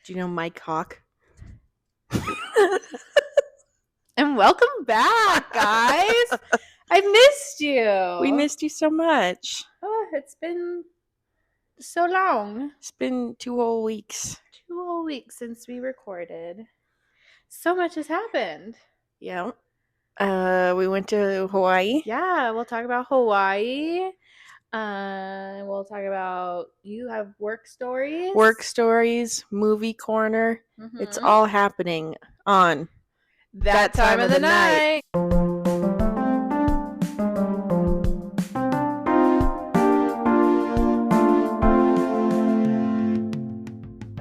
Do you know Mike Hawk? And welcome back, guys. I missed you. We missed you so much. Oh, it's been so long. It's been 2 whole weeks. 2 whole weeks since we recorded. So much has happened. Yeah. We went to Hawaii. Yeah, we'll talk about Hawaii. We'll talk about you have work stories. Work stories, movie corner. Mm-hmm. It's all happening on that time of the night.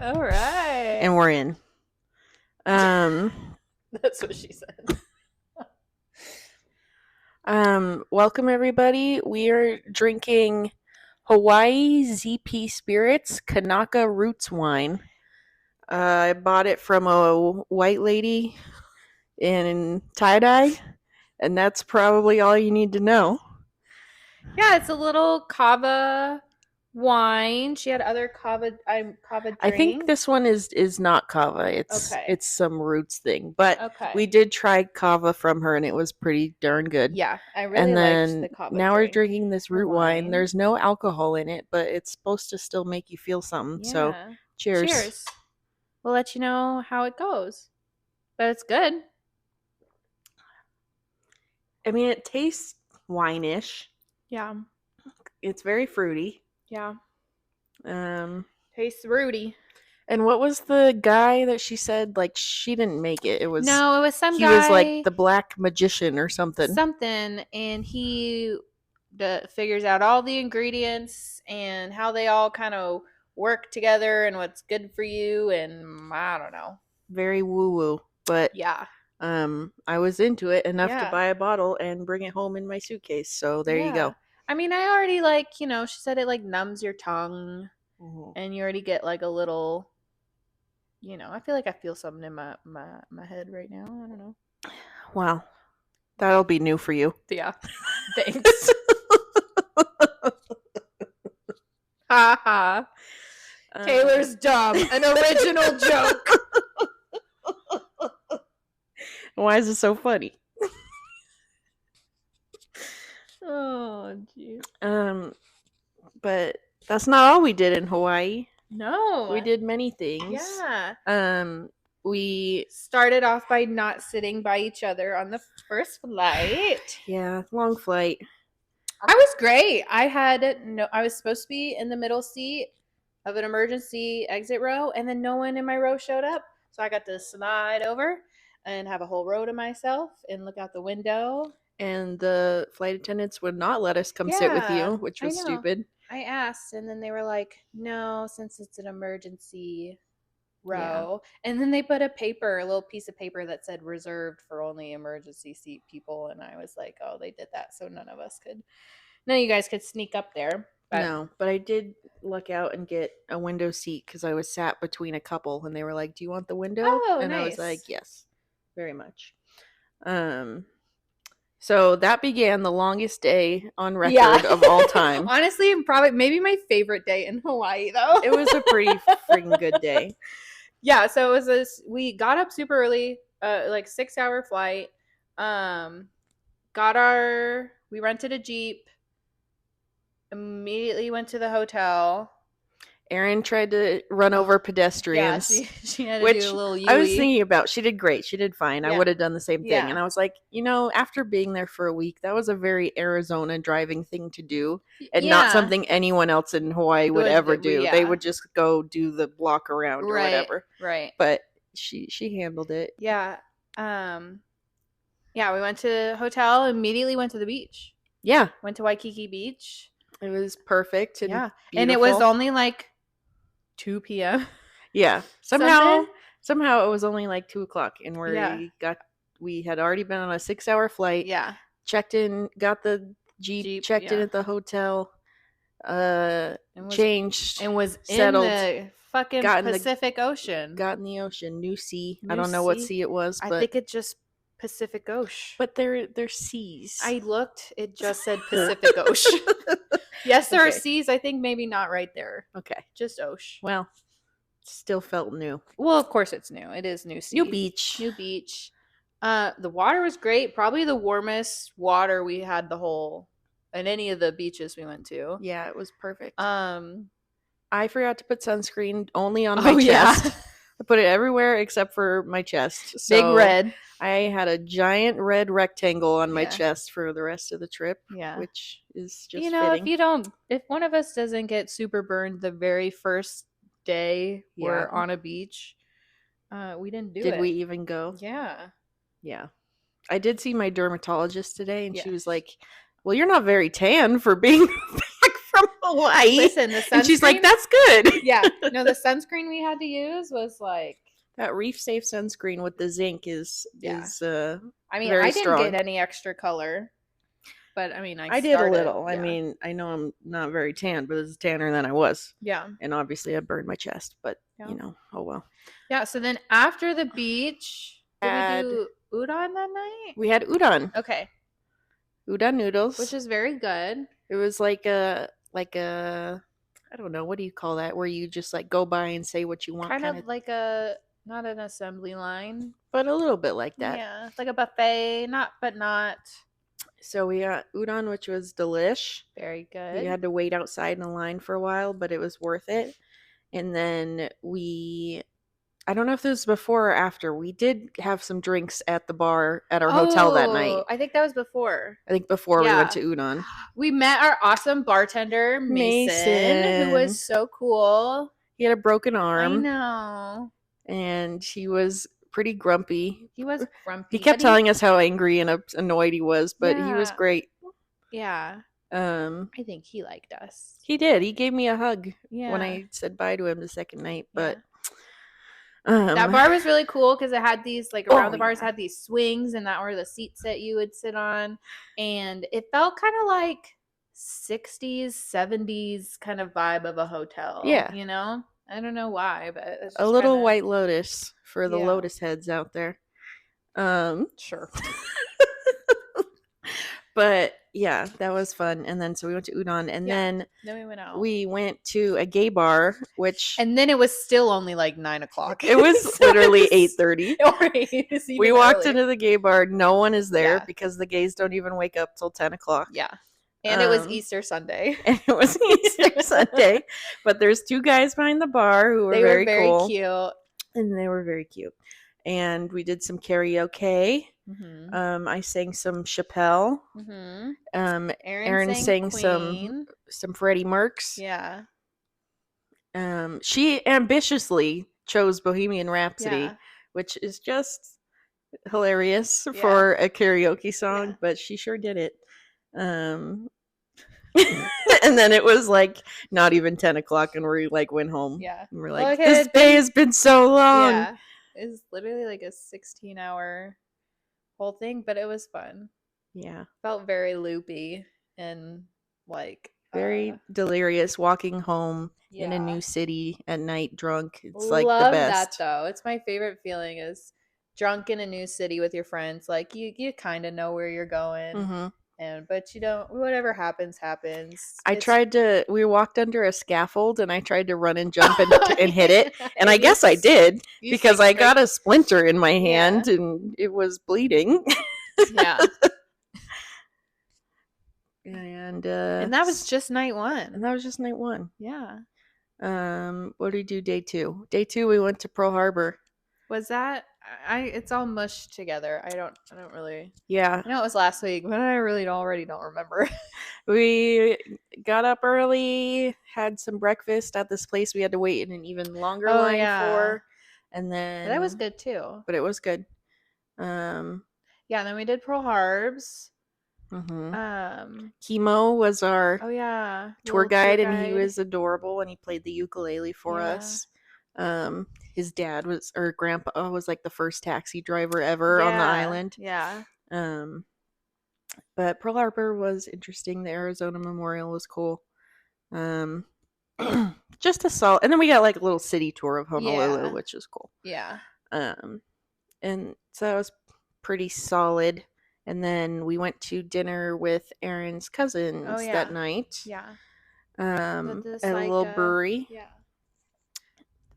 All right. And we're in. That's what she said. Welcome everybody. We are drinking Hawaii ZP Spirits Kanaka Roots Wine. I bought it from a white lady in tie-dye, and that's probably all you need to know. Yeah, it's a little kava wine. She had other kava drinks. I think this one is not kava. It's some roots thing. But we did try kava from her, and it was pretty darn good. Yeah, I really liked the kava. Now we're drinking this root wine. There's no alcohol in it, but it's supposed to still make you feel something. Yeah. So cheers. Cheers. We'll let you know how it goes. But it's good. I mean, it tastes wine-ish. Yeah. It's very fruity. Yeah. Tastes fruity. And what was the guy that she said, like, she didn't make it? It was some guy. He was like the black magician or something. And he figures out all the ingredients and how they all kind of work together and what's good for you, and I don't know. Very woo-woo. But yeah. I was into it enough to buy a bottle and bring it home in my suitcase. So there you go. I mean, I already she said it numbs your tongue, and you already get a little, I feel like I feel something in my head right now. I don't know. Wow. That'll be new for you. Yeah. Thanks. Ha ha. Taylor's dumb. An original joke. Why is it so funny? Oh, geez. But that's not all we did in Hawaii. No. We did many things. Yeah. We started off by not sitting by each other on the first flight. Yeah, long flight. I was great. I was supposed to be in the middle seat of an emergency exit row, and then no one in my row showed up. So I got to slide over and have a whole row to myself and look out the window. And the flight attendants would not let us come sit with you, which was stupid. I asked, and then they were like, no, since it's an emergency row. Yeah. And then they put a little piece of paper that said reserved for only emergency seat people. And I was like, oh, they did that so none of you guys could sneak up there. But I did look out and get a window seat because I was sat between a couple, and they were like, do you want the window? Oh, and nice. I was like, yes, very much. So that began the longest day on record of all time. Honestly, maybe my favorite day in Hawaii, though. It was a pretty freaking good day. Yeah, so it was we got up super early, 6-hour flight. We rented a Jeep, immediately went to the hotel. Erin tried to run over pedestrians. Yeah, she had to do a little Yui. I was thinking about. She did great. She did fine. Yeah. I would have done the same thing. Yeah. And I was like, after being there for a week, that was a very Arizona driving thing to do, and not something anyone else in Hawaii would ever do. Yeah. They would just go do the block around or whatever. Right. But she handled it. Yeah. We went to the hotel, immediately went to the beach. Yeah. Went to Waikiki Beach. It was perfect. And beautiful. And it was only 2 p.m. Yeah. Somehow it was only 2:00, and we had already been on a 6-hour flight. Yeah. Checked in, got the Jeep checked in at the hotel, changed, and was settled, in the fucking Pacific Ocean. Got in the ocean, new sea. I don't know what sea it was, but I think it just Pacific Ocean. But they're seas. I looked, it just said Pacific Ocean. Yes, there are seas. I think maybe not right there. Okay. Just ocean. Well, still felt new. Well, of course it's new. It is new sea. New beach. New beach. The water was great. Probably the warmest water we had in any of the beaches we went to. Yeah, it was perfect. Um, I forgot to put sunscreen only on my chest. Yeah. I put it everywhere except for my chest. So big red. I had a giant red rectangle on my Yeah. chest for the rest of the trip. Yeah. Which is just you know, fitting. if one of us doesn't get super burned the very first day we're on a beach, we didn't do it. Did we even go? Yeah. Yeah. I did see my dermatologist today, and she was like, well, you're not very tan for being back from Hawaii. Listen, the sunscreen. And she's like, that's good. Yeah. No, the sunscreen we had to use was like. That Reef Safe sunscreen with the zinc is I mean, very I didn't strong. get any extra color. But I mean, I did a little. Yeah. I mean, I know I'm not very tan, but it's tanner than I was. Yeah. And obviously I burned my chest, but you know, oh well. Yeah, so then after the beach, did we do udon that night? We had udon. Okay. Udon noodles. Which is very good. It was like a I don't know, what do you call that? Where you just like go by and say what you want. Kind of like not an assembly line. But a little bit like that. Yeah. It's like a buffet, but not. So we got udon, which was delish. Very good. We had to wait outside in a line for a while, but it was worth it. And then I don't know if this was before or after, we did have some drinks at the bar at our hotel that night. I think that was before. I think before we went to udon. We met our awesome bartender, Mason, who was so cool. He had a broken arm. I know. And he was pretty grumpy. He was grumpy. He kept telling us how angry and annoyed he was, but he was great. Yeah. I think he liked us. He did. He gave me a hug when I said bye to him the second night, but that bar was really cool because it had these, like, around the bars had these swings, and that were the seats that you would sit on, and it felt kind of like 60s 70s kind of vibe of a hotel. You know, I don't know why, but it's a little White Lotus for the Lotus heads out there. Sure. But yeah, that was fun. And then so we went to udon, and then we went out. We went to a gay bar, and then it was still only like 9:00. It was literally 8:30. We walked into the gay bar. No one is there because the gays don't even wake up till 10:00. Yeah. And it was Easter Sunday. But there's two guys behind the bar who were very cool. Cute. And they were very cute. And we did some karaoke. Mm-hmm. I sang some Chappelle. Mm-hmm. Aaron sang some Freddie Merckx. Yeah. She ambitiously chose Bohemian Rhapsody, which is just hilarious for a karaoke song, but she sure did it. And then it was like not even 10:00, and we like went home. Yeah. And we're like, this day has been so long. Yeah. It's literally like a 16-hour whole thing, but it was fun. Yeah. Felt very loopy and like very delirious walking home in a new city at night drunk. It's like the best. Love that though. It's my favorite feeling is drunk in a new city with your friends. Like you kind of know where you're going. Mm-hmm. But you don't, whatever happens. We walked under a scaffold, and I tried to run and jump and hit it. And I guess I did, because I got a splinter in my hand and it was bleeding. Yeah. And that was just night one. Yeah. What did we do day 2? Day 2, we went to Pearl Harbor. Was that it's all mushed together. I don't really. Yeah. I know it was last week, but I really already don't remember. We got up early, had some breakfast at this place we had to wait in an even longer line for. And then that was good too. But it was good. And then we did Pearl Harbs. Mm-hmm. Chemo was our tour guide, and he was adorable, and he played the ukulele for us. His dad grandpa was like the first taxi driver ever on the island. Yeah. But Pearl Harbor was interesting. The Arizona Memorial was cool. Just a solid. And then we got like a little city tour of Honolulu, which was cool. Yeah. And so that was pretty solid. And then we went to dinner with Aaron's cousins that night. Yeah. At a little brewery. Yeah.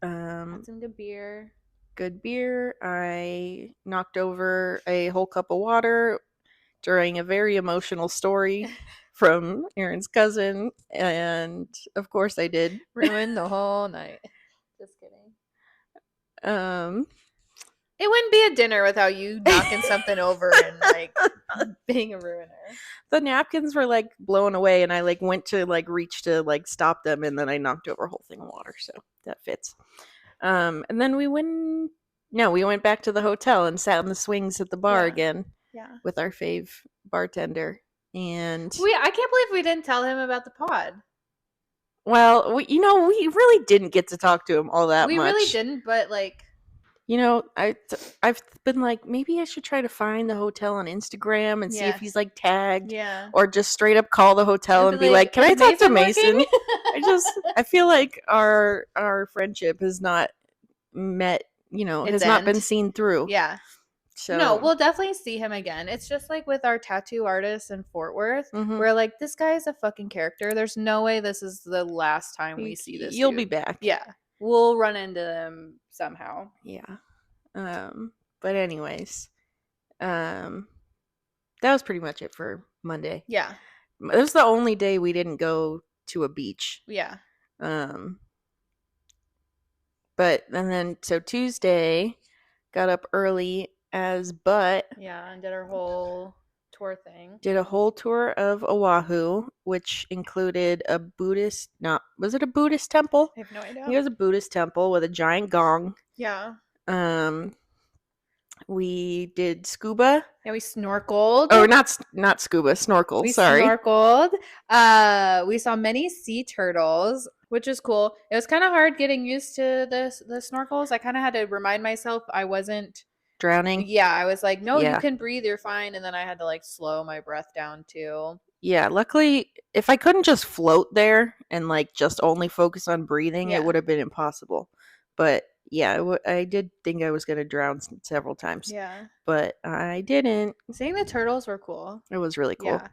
Had some good beer. Good beer. I knocked over a whole cup of water during a very emotional story from Aaron's cousin, and of course I did. Ruined the whole night. Just kidding. Um, It wouldn't be a dinner without you knocking something over and like being a ruiner. the napkins were like blown away, and I like went to like reach to like stop them, and then I knocked over a whole thing of water. So that fits. And then we went. No, we went back to the hotel and sat in the swings at the bar again. Yeah. With our fave bartender. And I can't believe we didn't tell him about the pod. well, we really didn't get to talk to him all that much. We really didn't, but like, I've been like, maybe I should try to find the hotel on Instagram and see if he's like tagged, or just straight up call the hotel and be like, "Can I talk to Mason?" I feel like our friendship has not met, has not been seen through. Yeah. So no, we'll definitely see him again. It's just like with our tattoo artist in Fort Worth, we're like, this guy is a fucking character. There's no way this is the last time we see this. You'll be back. Yeah. We'll run into them somehow. Yeah. But anyways, that was pretty much it for Monday. Yeah. It was the only day we didn't go to a beach. Yeah. But and then so Tuesday, got up early as but. Yeah, and did our whole tour thing. Did a whole tour of Oahu, which included a Buddhist. Was it a Buddhist temple? I have no idea. It was a Buddhist temple with a giant gong. Yeah. We did scuba. Yeah, we snorkeled. Oh, not scuba, snorkel. We sorry. Snorkeled. We saw many sea turtles, which is cool. It was kind of hard getting used to the snorkels. I kind of had to remind myself I wasn't drowning. Yeah, I was like, no, you can breathe, you're fine. And then I had to like slow my breath down too. Yeah, luckily, if I couldn't just float there and like just only focus on breathing, it would have been impossible. But yeah, I did think I was going to drown several times. Yeah. But I didn't. Seeing the turtles were cool. It was really cool. Yeah.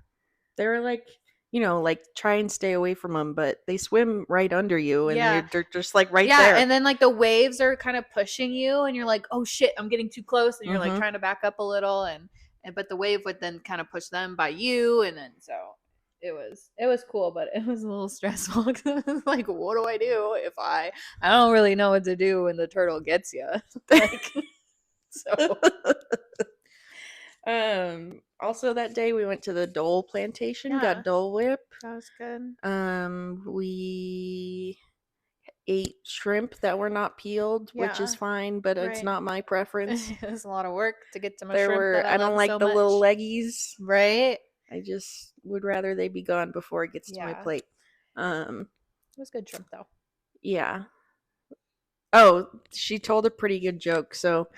They were like, like try and stay away from them, but they swim right under you and they're just like right there. Yeah, and then like the waves are kind of pushing you and you're like, oh shit, I'm getting too close. And you're like trying to back up a little but the wave would then kind of push them by you. And then so it was cool, but it was a little stressful because it was like, what do I do if I don't really know what to do when the turtle gets you? Like, so. Also that day we went to the Dole plantation, got Dole Whip. That was good. We ate shrimp that were not peeled, which is fine, but it's not my preference. It was a lot of work to get to my shrimp that I don't like the little leggies. Right. I just would rather they be gone before it gets to my plate. It was good shrimp though. Yeah. Oh, she told a pretty good joke. So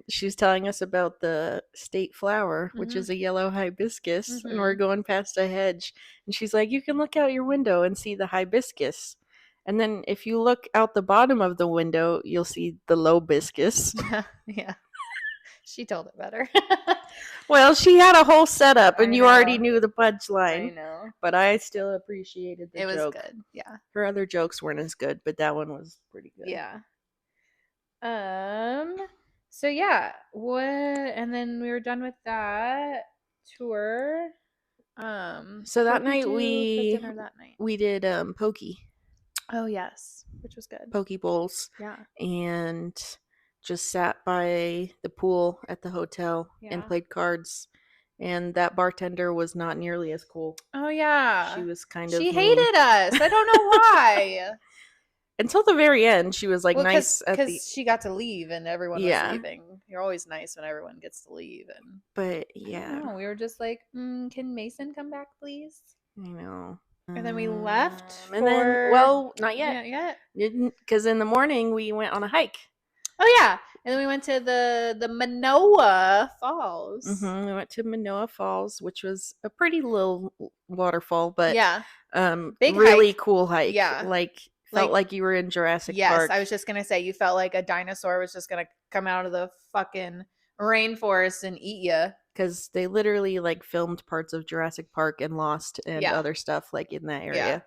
she was telling us about the state flower, which is a yellow hibiscus, and we're going past a hedge. And she's like, you can look out your window and see the hibiscus. And then if you look out the bottom of the window, you'll see the lobiscus. Yeah. She told it better. Well, she had a whole setup, and you already knew the punchline. I know. But I still appreciated the joke. It was good, yeah. Her other jokes weren't as good, but that one was pretty good. Yeah. So yeah, and then we were done with that tour. So that night we did pokey. Oh yes, which was good. Poke bowls. Yeah. And just sat by the pool at the hotel and played cards. And that bartender was not nearly as cool. Oh yeah. She was kind of She hated us. I don't know why. Until the very end, she was like nice because she got to leave and everyone was leaving. You're always nice when everyone gets to leave. But yeah, we were just like, can Mason come back, please? I know. And then we left. Not yet. Not yet. Didn't, because in the morning we went on a hike. Oh yeah, and then we went to the Manoa Falls. We went to Manoa Falls, which was a pretty little waterfall, but big really hike. Cool hike. Yeah, felt like you were in Jurassic Park. Yes, I was just gonna say you felt like a dinosaur was just gonna come out of the fucking rainforest and eat you. Because they literally like filmed parts of Jurassic Park and Lost and other stuff like in that area.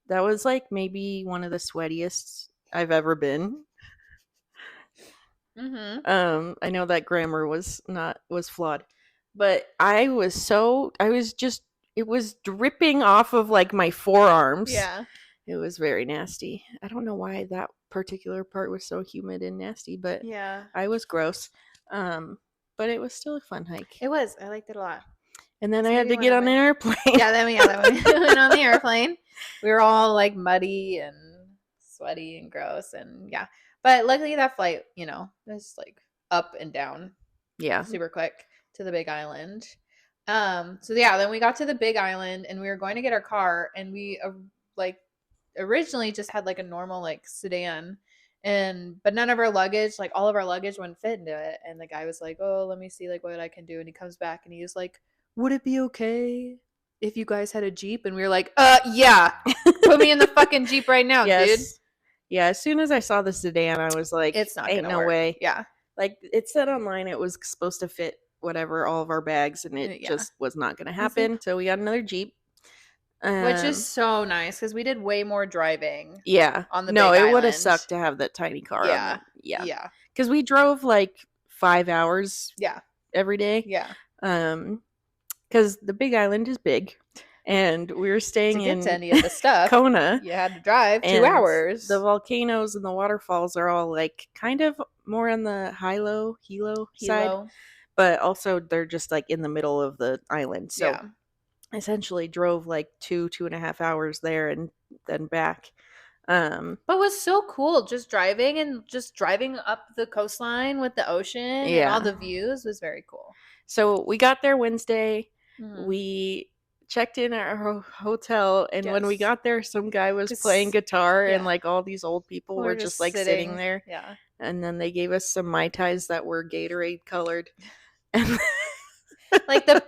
That was like maybe one of the sweatiest I've ever been. I know that grammar was flawed, but I was just, it was dripping off of like my forearms. Yeah. It was very nasty. I don't know why that particular part was so humid and nasty, but Yeah. I was gross. But it was still a fun hike. It was. I liked it a lot. And then It's I had maybe to get one of on an my- airplane. Yeah, then we went on the airplane. We were all like muddy and sweaty and gross, and yeah. But luckily that flight, was like up and down Yeah. super quick to the Big Island. So yeah, then we got to the Big Island and we were going to get our car, and we like originally just had like a normal like sedan, but none of our luggage, like all of our luggage wouldn't fit into it. And the guy was like, "Oh, let me see like what I can do." And he comes back and he was like, "Would it be okay if you guys had a Jeep?" And we were like, yeah. Put me in the fucking Jeep right now, dude. Yeah, as soon as I saw the sedan, I was like, It's not ain't gonna no work. way. Yeah. Like, it said online it was supposed to fit whatever, all of our bags, and it just was not going to happen. Like, so we got another Jeep. Which is so nice, because we did way more driving. Yeah. On the Big Island. It would have sucked to have that tiny car. Yeah. Yeah. Because we drove like 5 hours. Yeah. Every day. Yeah. Because the Big Island is big, and we were staying in to any of the stuff, Kona. You had to drive 2 hours. The volcanoes and the waterfalls are all like kind of more on the hilo side, but also they're just like in the middle of the island. So essentially drove like 2.5 hours there and then back. But it was so cool just driving up the coastline with the ocean and all the views was very cool. So we got there Wednesday. Mm-hmm. We checked in at our hotel, and when we got there, some guy was playing guitar, and like all these old people were just like sitting there. Yeah. And then they gave us some Mai Tais that were Gatorade colored. Like the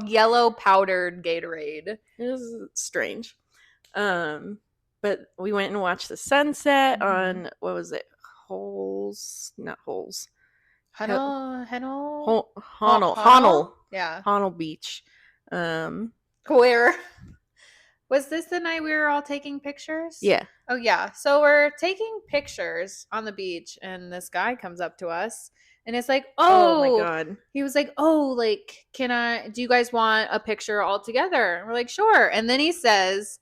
yellow powdered Gatorade. It was strange. But we went and watched the sunset on, what was it? Not Holes. Honnold. Yeah. Honnold Beach. Where? Was this the night we were all taking pictures? Yeah. Oh, yeah. So we're taking pictures on the beach, and this guy comes up to us, and it's like, oh my God. He was like, oh, like, do you guys want a picture all together? And we're like, sure. And then he says,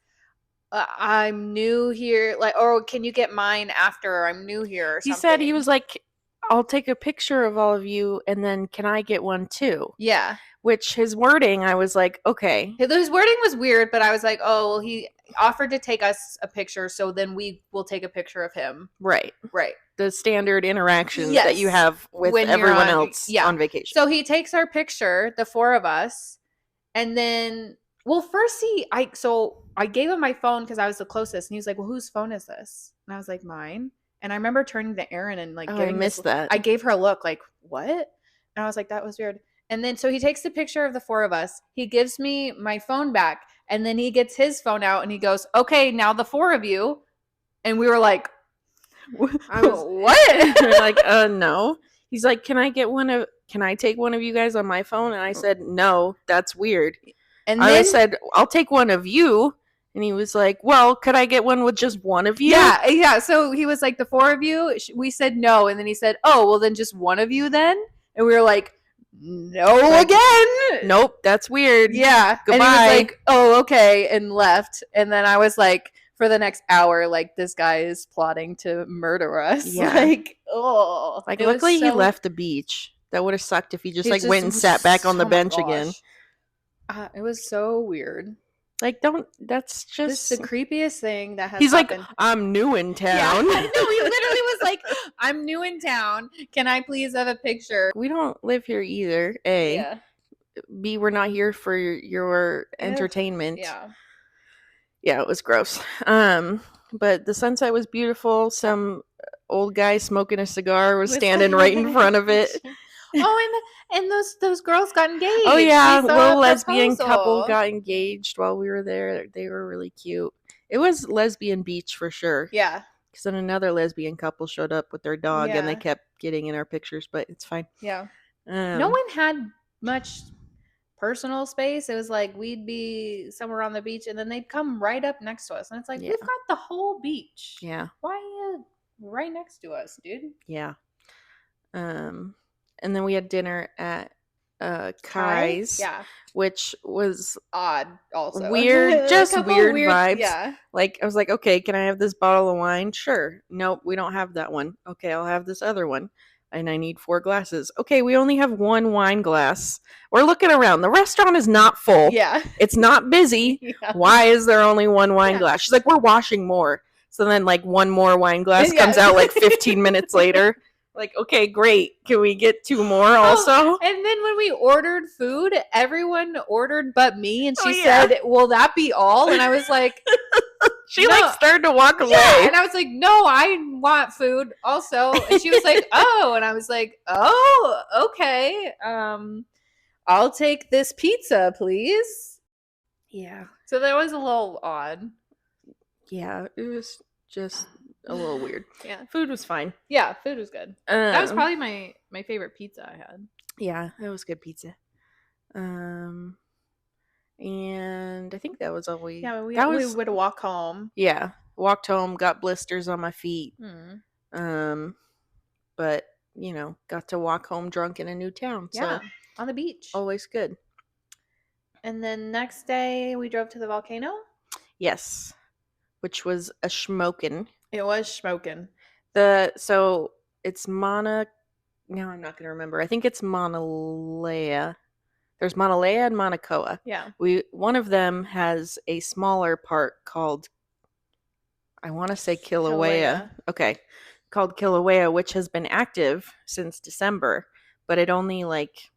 I'm new here. Like, or can you get mine after? I'm new here or something. He said, he was like, I'll take a picture of all of you, and then can I get one too? Yeah. Which his wording, I was like, okay. His wording was weird, but I was like, oh, well, he offered to take us a picture, so then we will take a picture of him. Right. Right. The standard interactions that you have with everyone else on vacation. So he takes our picture, the 4 of us, and then, well, first I gave him my phone because I was the closest, and he was like, well, whose phone is this? And I was like, mine. And I remember turning to Erin and like, I missed that. I gave her a look like, what? And I was like, that was weird. And then so he takes the picture of the 4 of us. He gives me my phone back, and then he gets his phone out and he goes, okay, now the 4 of you. And we were like, what? We're like, no. He's like, can I take one of you guys on my phone? And I said, no, that's weird. And then I said, I'll take one of you. And he was like, well, could I get one with just one of you? Yeah. So he was like, the 4 of you? We said no. And then he said, oh, well, then just one of you then? And we were like, no, again. Nope, that's weird. Yeah. Goodbye. And he was like, oh, okay, and left. And then I was like, for the next hour, like, this guy is plotting to murder us. Yeah. Like, oh. Like, luckily he left the beach. That would have sucked if he just went and sat back on the bench again. It was so weird. Like, that's just the creepiest thing that has He's happened. Like, I'm new in town. Yeah, no, he literally was like, I'm new in town. Can I please have a picture? We don't live here either, A. Yeah. B, we're not here for your entertainment. Yeah. Yeah, it was gross. But the sunset was beautiful. Some old guy smoking a cigar was standing right in front of it. Oh, and those girls got engaged. Oh yeah, little lesbian couple got engaged while we were there. They were really cute. It was lesbian beach for sure. Yeah. Because then another lesbian couple showed up with their dog, and they kept getting in our pictures, but it's fine. Yeah. No one had much personal space. It was like we'd be somewhere on the beach and then they'd come right up next to us. And it's like, Yeah. we've got the whole beach. Yeah. Why are you right next to us, dude? Yeah. And then we had dinner at Kai's, Yeah. which was Odd also. weird, just weird vibes. Yeah. Like, I was like, okay, can I have this bottle of wine? Sure. Nope, we don't have that one. Okay, I'll have this other one. And I need 4 glasses. Okay, we only have 1 wine glass. We're looking around. The restaurant is not full. Yeah. It's not busy. Yeah. Why is there only 1 wine glass? She's like, we're washing more. So then, like, 1 more wine glass comes out like 15 minutes later. Like, okay, great. Can we get 2 more also? Oh, and then when we ordered food, everyone ordered but me. And she said, will that be all? And I was like, she like started to walk away. Yeah, and I was like, no, I want food also. And she was like, oh. And I was like, oh, okay. I'll take this pizza, please. Yeah. So that was a little odd. Yeah, it was just a little weird. Yeah. Food was fine. Yeah, food was good. That was probably my favorite pizza I had. Yeah, that was good pizza. And I think that was all we... Yeah, we would walk home. Yeah, walked home, got blisters on my feet. But, you know, got to walk home drunk in a new town. Yeah, so on the beach. Always good. And then next day, we drove to the volcano. Yes, which was a schmokin'. It was schmokin'. So it's Mauna... Now I'm not going to remember. I think it's Mauna Lea. There's Mauna Lea and Mauna Kea. Yeah. One of them has a smaller part called, I want to say Kilauea. Okay. Called Kilauea, which has been active since December, but it only like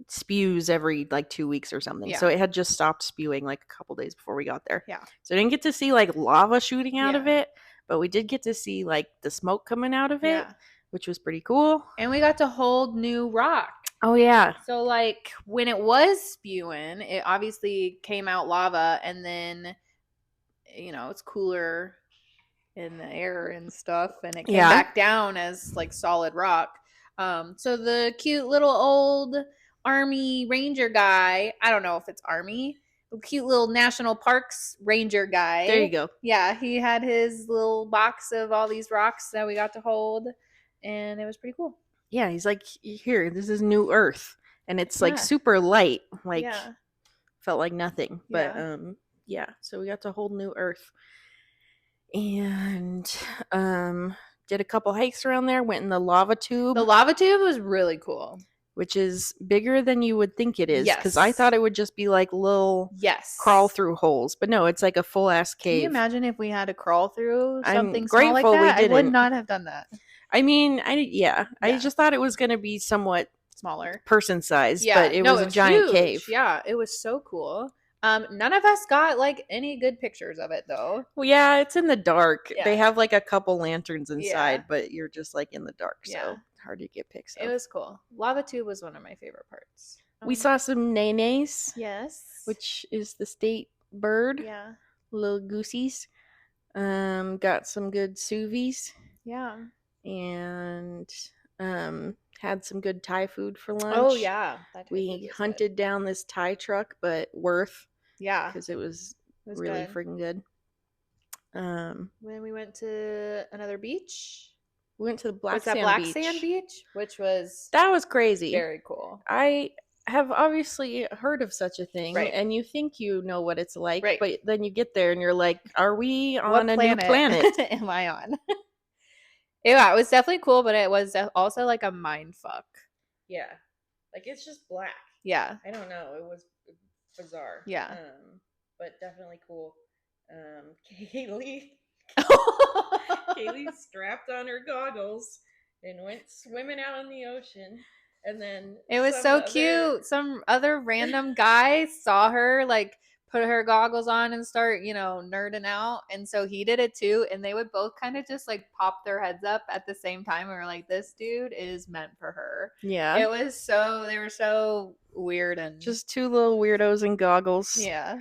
spews every like 2 weeks or something. Yeah. So it had just stopped spewing like a couple days before we got there. Yeah. So I didn't get to see like lava shooting out of it, but we did get to see like the smoke coming out of it, which was pretty cool. And we got to hold new rock. Oh, yeah. So, like, when it was spewing, it obviously came out lava, and then, you know, it's cooler in the air and stuff, and it came back down as, like, solid rock. So the cute little old Army Ranger guy, I don't know if it's Army, the cute little National Parks Ranger guy. There you go. Yeah, he had his little box of all these rocks that we got to hold, and it was pretty cool. Yeah, he's like, here, this is New Earth. And it's like super light. Like, felt like nothing. But, so we got to hold New Earth. And did a couple hikes around there. Went in the lava tube. The lava tube was really cool. Which is bigger than you would think it is. Because I thought it would just be like little crawl through holes. But no, it's like a full ass cave. Can you imagine if we had to crawl through something small like that? We didn't. I would not have done that. I mean, I just thought it was going to be somewhat smaller, person sized, but it was a giant huge. cave. Yeah, it was so cool. None of us got like any good pictures of it though. Well, yeah, it's in the dark. Yeah. They have like a couple lanterns inside, but you're just like in the dark, so hard to get pics of. It was cool. Lava tube was one of my favorite parts. We saw some nenes. Yes. Which is the state bird. Yeah. Little goosies. Got some good suvies. Yeah. And had some good Thai food for lunch. Oh yeah, we hunted down this Thai truck, but worth. Yeah, because it was really freaking good. Then we went to another beach. We went to the Black Sand Beach, which was crazy, very cool. I have obviously heard of such a thing, and you think you know what it's like, but then you get there and you're like, "Are we on a new planet? Am I on?" Yeah, it was definitely cool, but it was also like a mind fuck. Yeah. Like it's just black. Yeah. I don't know. It was bizarre. Yeah. But definitely cool. Kaylee strapped on her goggles and went swimming out in the ocean. And then it was so cute. Some other random guy saw her like put her goggles on and start, you know, nerding out. And so he did it too. And they would both kind of just like pop their heads up at the same time. And we're like, this dude is meant for her. Yeah. They were so weird and just 2 little weirdos in goggles. Yeah.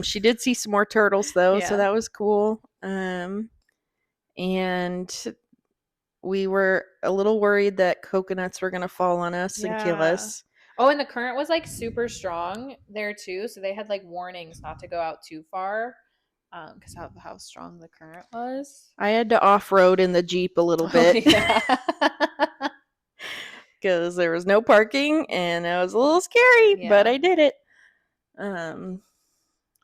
She did see some more turtles though. So that was cool. And we were a little worried that coconuts were going to fall on us and kill us. Oh, and the current was like super strong there too, so they had like warnings not to go out too far, because of how strong the current was. I had to off-road in the Jeep a little Oh bit yeah. because there was no parking and it was a little scary, but Yeah. I did it.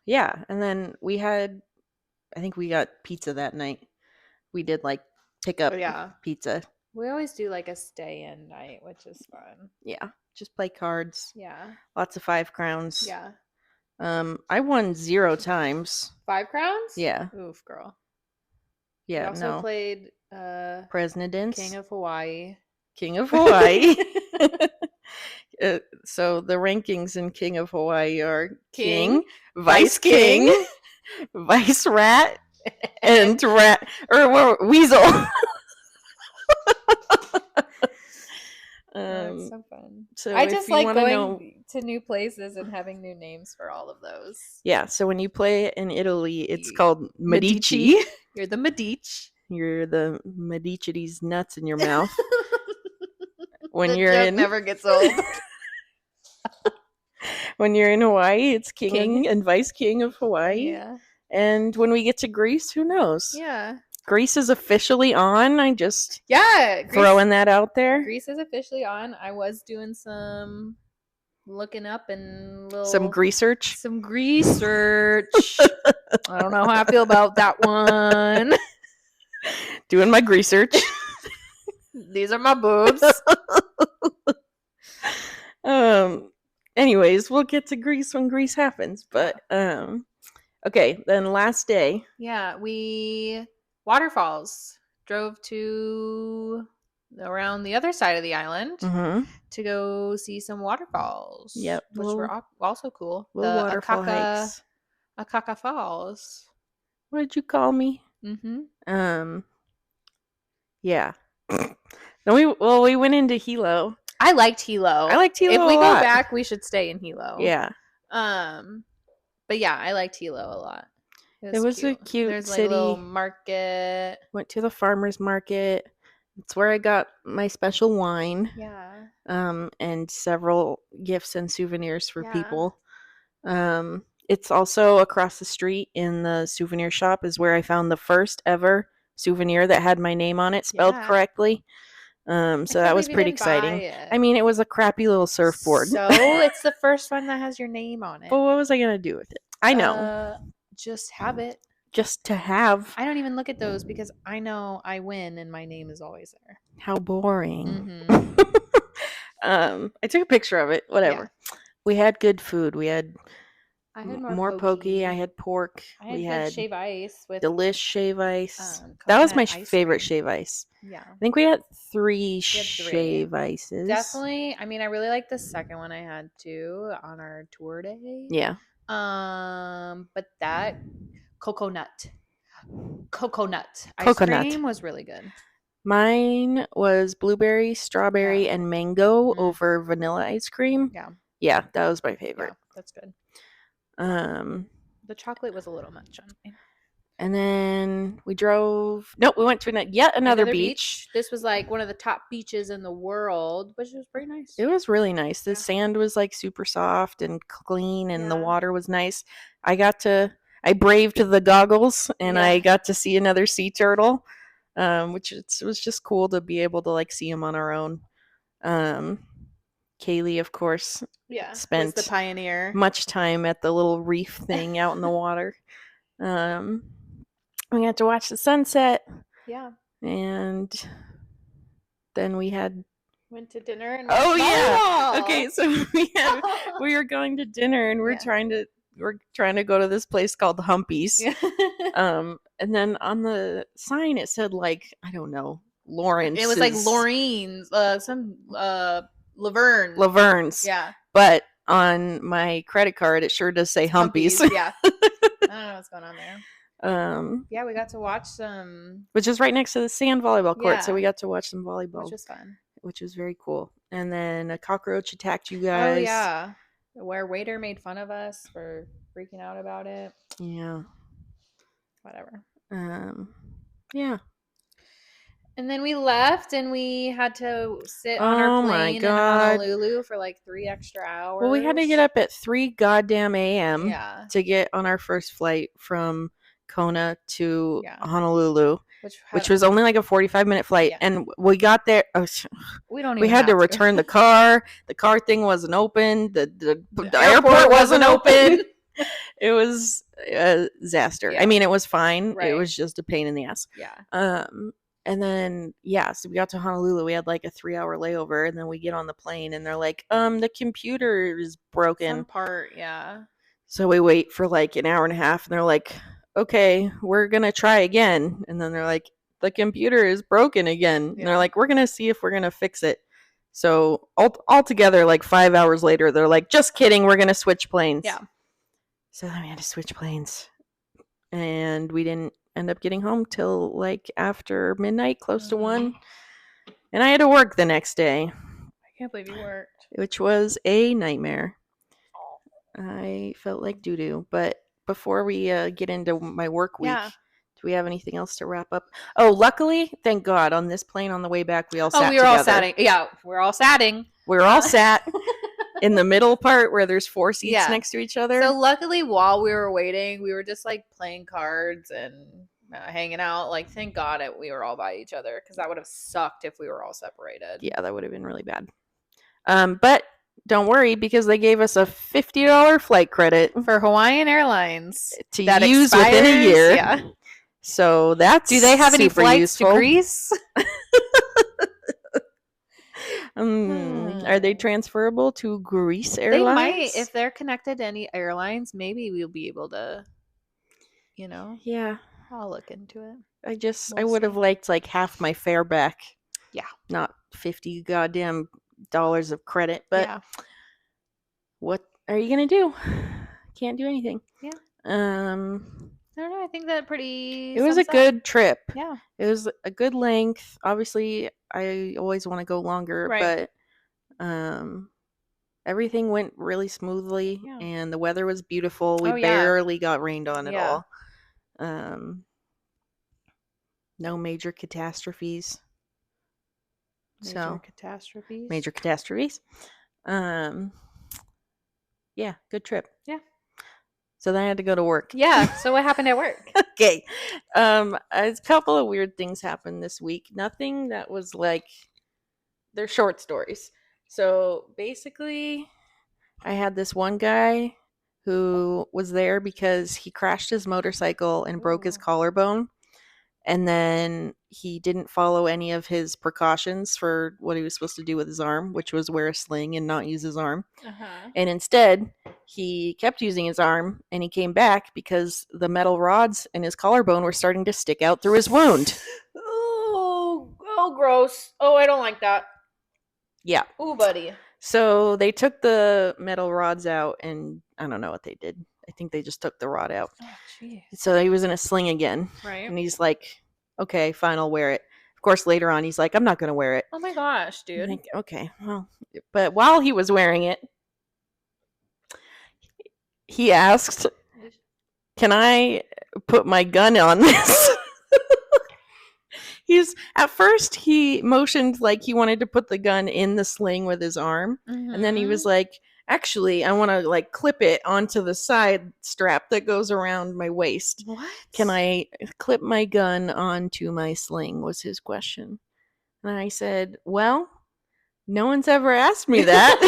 Yeah, and then I think we got pizza that night. We did like pick up Oh yeah. pizza. We always do like a stay-in night, which is fun. Yeah, just play cards. Yeah. Lots of 5 crowns. Yeah. I won 0 times. 5 crowns? Yeah. Oof, girl. We Yeah, also no. played Presidents. King of Hawaii. King of Hawaii. So the rankings in King of Hawaii are King, Vice King, Vice Rat, and Rat or Weasel. That's so fun. So I if just you like want to going know, to new places and having new names for all of those. yeah. So when you play in Italy, it's Ye- called Medici. You're the Medici. You're the Medici's nuts in your mouth. When The you're joke in never gets old. when you're in Hawaii, it's King. and Vice King of Hawaii. Yeah. And when we get to Greece, who knows? Yeah. Greece is officially on. I just Yeah. throwing that out there. Greece is officially on. I was doing some looking up and Some research. some research. I don't know how I feel about that one. Doing my research. These are my boobs. Anyways, we'll get to Greece when Greece happens. But okay, then last day. Yeah, we waterfalls drove to around the other side of the island to go see some waterfalls. Yep, which were also cool. Little The waterfall hikes. Akaka Falls. What did you call me? Mm-hmm. Yeah. Then we went into Hilo. I liked Hilo. I liked Hilo. If we go back, we should stay in Hilo. Yeah. But yeah, I liked Hilo a lot. It was cute. a cute There's city. like a little market. Went to the farmer's market. It's where I got my special wine. Yeah. And several gifts and souvenirs for people. It's also across the street in the souvenir shop is where I found the first ever souvenir that had my name on it spelled correctly. So that was pretty exciting. I mean, it was a crappy little surfboard. So it's the first one that has your name on it. But what was I going to do with it? I know. Just have it. Just to have. I don't even look at those because I know I win and my name is always there. How boring. I took a picture of it. Whatever. Yeah. We had good food. We had I had more poke. I had pork. We had shave ice with delish shave ice. That was my favorite shave ice. Yeah. I think we had 3 shave ices. Definitely. I mean, I really liked the second one I had too on our tour day. Yeah. But that coconut ice cream was really good. Mine was blueberry, strawberry, and mango over vanilla ice cream. Yeah. Yeah, that was my favorite. Yeah, that's good. The chocolate was a little much on me. And then we went to yet another beach. This was like one of the top beaches in the world, which was pretty nice. It was really nice. The sand was like super soft and clean, and the water was nice. I braved the goggles, and I got to see another sea turtle, which it was just cool to be able to like see them on our own. Kaylee, of course, spent the pioneer much time at the little reef thing out in the water. We got to watch the sunset. Yeah. And then we went to dinner and okay, so we were going to dinner and we're trying to go to this place called Humpy's. And then on the sign it said like, I don't know, Lawrence. It was like Lorraine's, Laverne's. Yeah. But on my credit card it sure does say Humpy's. Yeah. I don't know what's going on there. We got to watch some, which is right next to the sand volleyball court, so we got to watch some volleyball, which was fun, which was very cool. And then a cockroach attacked you guys. Oh yeah, where waiter made fun of us for freaking out about it. Yeah, whatever. Yeah. And then we left and we had to sit on our Oh my plane in God. Honolulu for like 3 extra Well, we had to get hours. up at 3 goddamn a.m. Yeah. to get on our first flight from Kona to Yeah. Honolulu, Which which was only like a 45-minute flight. Yeah. And we got there. we don't We even had to have return the car. The car thing wasn't open. The airport wasn't open. It was a disaster. Yeah. I mean, it was fine. It Right. was just a pain in the ass. Yeah. And then so we got to Honolulu. We had like a 3-hour layover, and then we get on the plane, and they're like, the computer is broken. Some part, yeah. So we wait for like an hour and a half, and they're like, okay, we're gonna try again. And then they're like, the computer is broken again. And they're like, we're gonna see if we're gonna fix it. So altogether, like 5 hours later, they're like, just kidding, we're gonna switch planes. Yeah. So then we had to switch planes, and we didn't end up getting home till like after midnight, close to 1. And I had to work the next day. I can't believe you worked. Which was a nightmare. I felt like doo-doo. But before we get into my work week, do we have anything else to wrap up? Oh, luckily, thank God, on this plane on the way back, we all sat together. All satting. Yeah, we're all satting. We're all sat in the middle part where there's 4 seats next to each other. So luckily, while we were waiting, we were just like playing cards and hanging out. Like, thank God we were all by each other, because that would have sucked if we were all separated. Yeah, that would have been really bad. But don't worry, because they gave us a $50 flight credit for Hawaiian Airlines to use within a year. Yeah. So that's Do they have any flights useful. to Greece? Are they transferable to Greece Airlines? They might. If they're connected to any airlines, maybe we'll be able to, Yeah. I'll look into it. I would have liked like half my fare back. Yeah. Not 50 goddamn dollars of credit, but what are you going to do? Can't do anything. Yeah. I don't know. I think that it was a good trip. Yeah. It was a good length. Obviously, I always want to go longer, but everything went really smoothly, and the weather was beautiful. We barely got rained on at all. No major catastrophes. Major catastrophes. Major catastrophes. Yeah, good trip. Yeah. So then I had to go to work. Yeah. So what happened at work? Okay. A couple of weird things happened this week. Nothing that was like, they're short stories. So basically, I had this one guy who was there because he crashed his motorcycle and broke his collarbone. And then he didn't follow any of his precautions for what he was supposed to do with his arm, which was wear a sling and not use his arm. And instead, he kept using his arm, and he came back because the metal rods in his collarbone were starting to stick out through his wound. Oh, gross. Oh, I don't like that. Yeah. Ooh, buddy. So they took the metal rods out, and I don't know what they did. I think they just took the rod out. Oh, jeez. So he was in a sling again. Right. And he's like, okay, fine, I'll wear it. Of course, later on, he's like, I'm not going to wear it. Oh my gosh, dude. Like, okay, well, but while he was wearing it, he asked, can I put my gun on this? At first he motioned like he wanted to put the gun in the sling with his arm. And then he was like, actually, I want to like clip it onto the side strap that goes around my waist. What? Can I clip my gun onto my sling, was his question. And I said, well, no one's ever asked me that.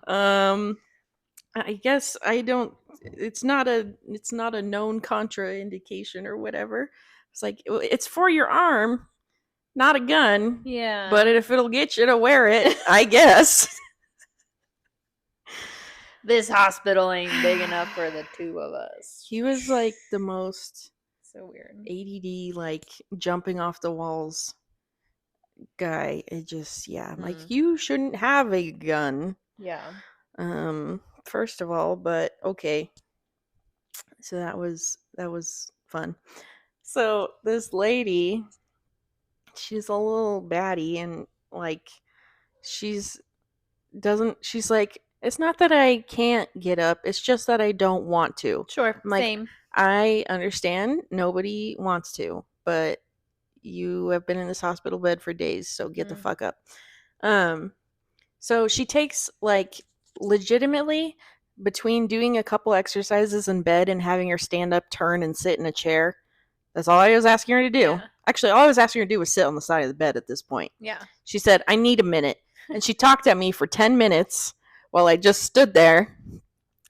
I guess I don't, it's not a known contraindication or whatever. It's like, it's for your arm, not a gun. Yeah. But if it'll get you to wear it, I guess. This hospital ain't big enough for the two of us. He was like the most so weird ADD, like jumping off the walls guy. It just, I'm like, you shouldn't have a gun. Yeah. First of all, but okay. So that was fun. So this lady, she's a little batty, and like she's like, it's not that I can't get up, it's just that I don't want to. Sure. I'm like, same. I understand nobody wants to, but you have been in this hospital bed for days, so get the fuck up. So she takes, like, legitimately, between doing a couple exercises in bed and having her stand up, turn, and sit in a chair. That's all I was asking her to do. Yeah. Actually, all I was asking her to do was sit on the side of the bed at this point. Yeah. She said, I need a minute. And she talked at me for 10 minutes while I just stood there.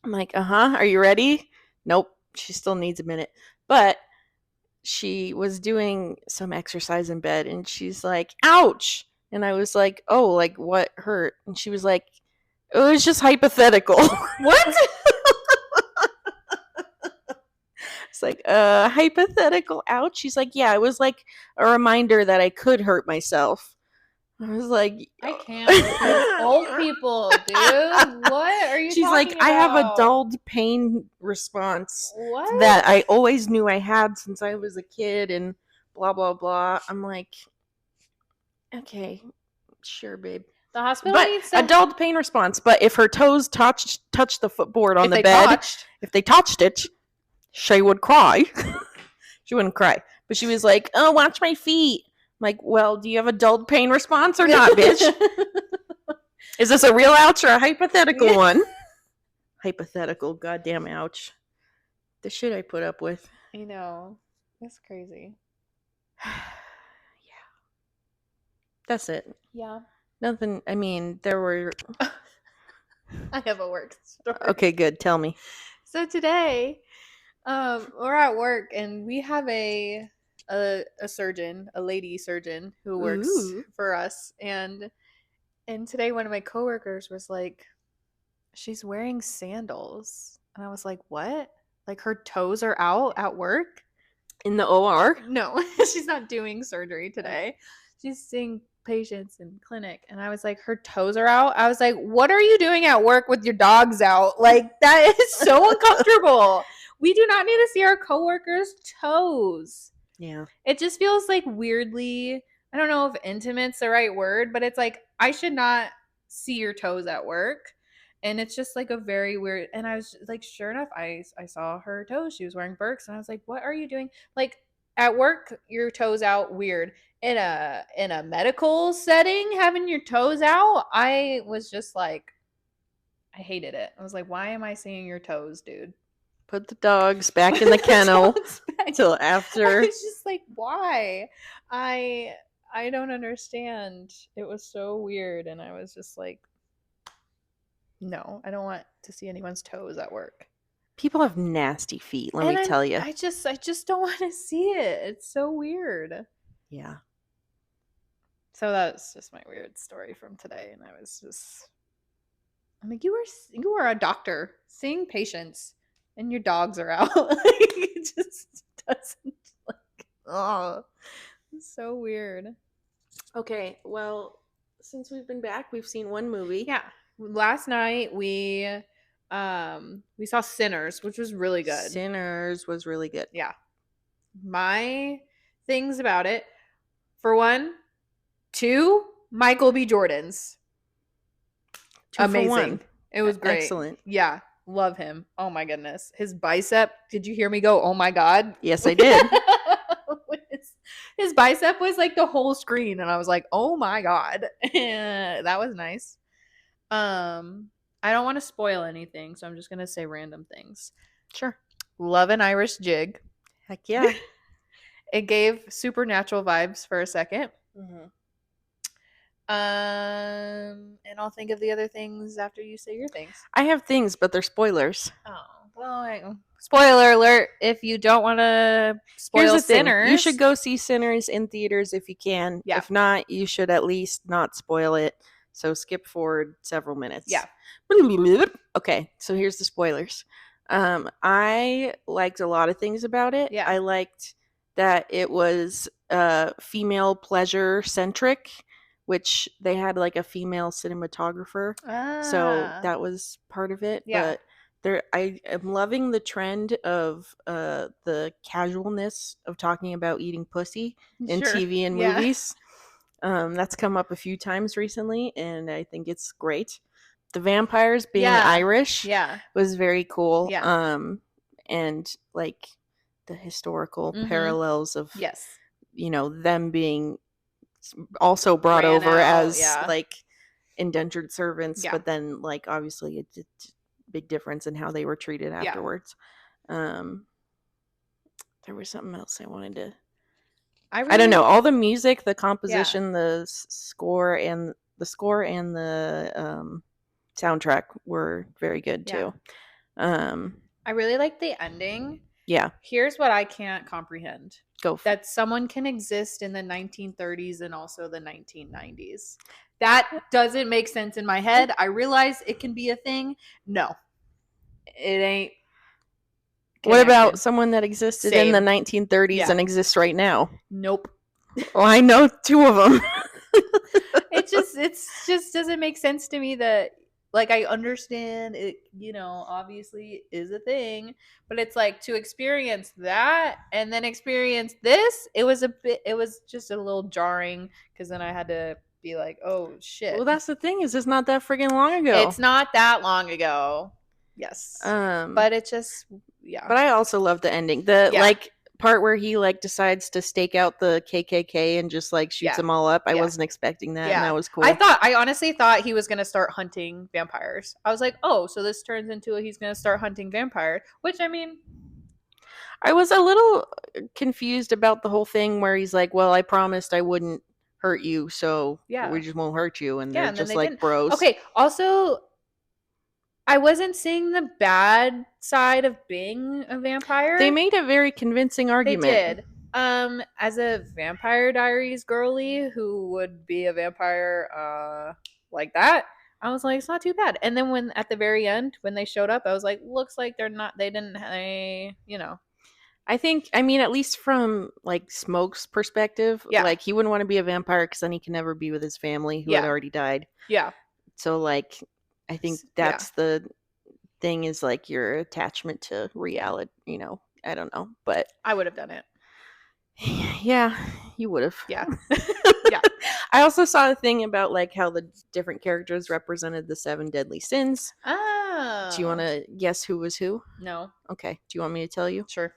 I'm like, are you ready? Nope. She still needs a minute. But she was doing some exercise in bed and she's like, ouch. And I was like, oh, like what hurt? And she was like, it was just hypothetical. What? It's like, hypothetical ouch. She's like, yeah, it was like a reminder that I could hurt myself. I was like, I can't with these old people, dude. What are you She's talking like, about? I have a dulled pain response What? that I always knew I had since I was a kid and blah, blah, blah. I'm like, okay, sure, babe. The hospital But needs a dulled pain response. But if her toes touched the footboard on the bed, if they touched it, she would cry. She wouldn't cry. But she was like, oh, watch my feet. I'm like, well, do you have a dulled pain response or not, bitch? Is this a real ouch or a hypothetical one? Hypothetical, goddamn ouch. The shit I put up with. I know. That's crazy. Yeah. That's it. Yeah. Nothing, I mean, there were... I have a work story. Okay, good. Tell me. So today, we're at work and we have a surgeon, a lady surgeon who works for us, and today one of my coworkers was like, she's wearing sandals, and I was like, what? Like her toes are out at work? In the OR? No, she's not doing surgery today. She's seeing patients in clinic, and I was like, her toes are out? I was like, what are you doing at work with your dogs out? Like, that is so uncomfortable. We do not need to see our coworkers' toes. Yeah. It just feels like weirdly, I don't know if intimate's the right word, but it's like, I should not see your toes at work. And it's just like a very weird, and I was like, sure enough, I saw her toes. She was wearing Birks, and I was like, what are you doing? Like, at work, your toes out, weird. In a medical setting, having your toes out, I was just like, I hated it. I was like, why am I seeing your toes, dude? Put the dogs back in the kennel until after. I was just like, why? I don't understand. It was so weird, and I was just like, no, I don't want to see anyone's toes at work. People have nasty feet, let me tell you. I just don't want to see it. It's so weird. Yeah. So that's just my weird story from today, and I was just, I'm like, you are a doctor seeing patients, and your dogs are out. Like, it just doesn't, like, oh, it's so weird. Okay, well, since we've been back, we've seen one movie. Yeah. Last night we saw Sinners, which was really good. Sinners was really good. Yeah. My things about it, for one, 2 Michael B. Jordans. 2 Amazing. for 1. It was great. Excellent. Yeah. Love him. Oh my goodness. His bicep. Did you hear me go, oh my God? Yes, I did. His bicep was like the whole screen, and I was like, oh my God. That was nice. I don't want to spoil anything, so I'm just gonna say random things. Sure. Love an Irish jig. Heck yeah. It gave supernatural vibes for a second. Mm-hmm. And I'll think of the other things after you say your things. I have things, but they're spoilers. Oh, well, spoiler alert, if you don't want to spoil Sinners. You should go see Sinners in theaters if you can. Yeah. If not, you should at least not spoil it. So skip forward several minutes. Yeah. Okay, so here's the spoilers. I liked a lot of things about it. Yeah. I liked that it was female pleasure centric, which they had like a female cinematographer. So that was part of it. Yeah. But I am loving the trend of the casualness of talking about eating pussy in TV and movies. That's come up a few times recently, and I think it's great. The vampires being Irish was very cool. Yeah. And like the historical parallels of them being also brought Ran over out, as yeah. like indentured servants, Yeah. but then like obviously it's a big difference in how they were treated afterwards. There was something else I wanted to. I don't know. All the music, the composition, the score, and the soundtrack were very good too. I really like the ending. Yeah. Here's what I can't comprehend. Go for that someone can exist in the 1930s and also the 1990s. That doesn't make sense in my head. I realize it can be a thing. No, it ain't. What about someone that existed in the 1930s and exists right now? Nope. Well, I know two of them. It just doesn't make sense to me that, like, I understand it, obviously is a thing, but it's like to experience that and then experience this, it was just a little jarring because then I had to be like, oh shit. Well, that's the thing, is it's not that friggin' long ago. It's not that long ago. Yes. But it just, yeah. But I also love the ending. Like part where he like decides to stake out the KKK and just like shoots them all up. I wasn't expecting that, and that was cool. I honestly thought he was going to start hunting vampires. I was like, oh, so this turns into he's going to start hunting vampires, which, I mean, I was a little confused about the whole thing where he's like, well, I promised I wouldn't hurt you, so we just won't hurt you, and they're just like bros. Okay, also, I wasn't seeing the bad side of being a vampire. They made a very convincing argument. They did. As a Vampire Diaries girly who would be a vampire like that, I was like, it's not too bad. And then when at the very end, when they showed up, I was like, looks like I think, I mean, at least from like Smoke's perspective, like he wouldn't want to be a vampire because then he can never be with his family who had already died. Yeah. So like, I think that's the thing, is like your attachment to reality, I don't know, but I would have done it. Yeah, you would have. Yeah. Yeah. I also saw a thing about like how the different characters represented the 7 deadly sins. Oh. Do you want to guess who was who? No. Okay. Do you want me to tell you? Sure.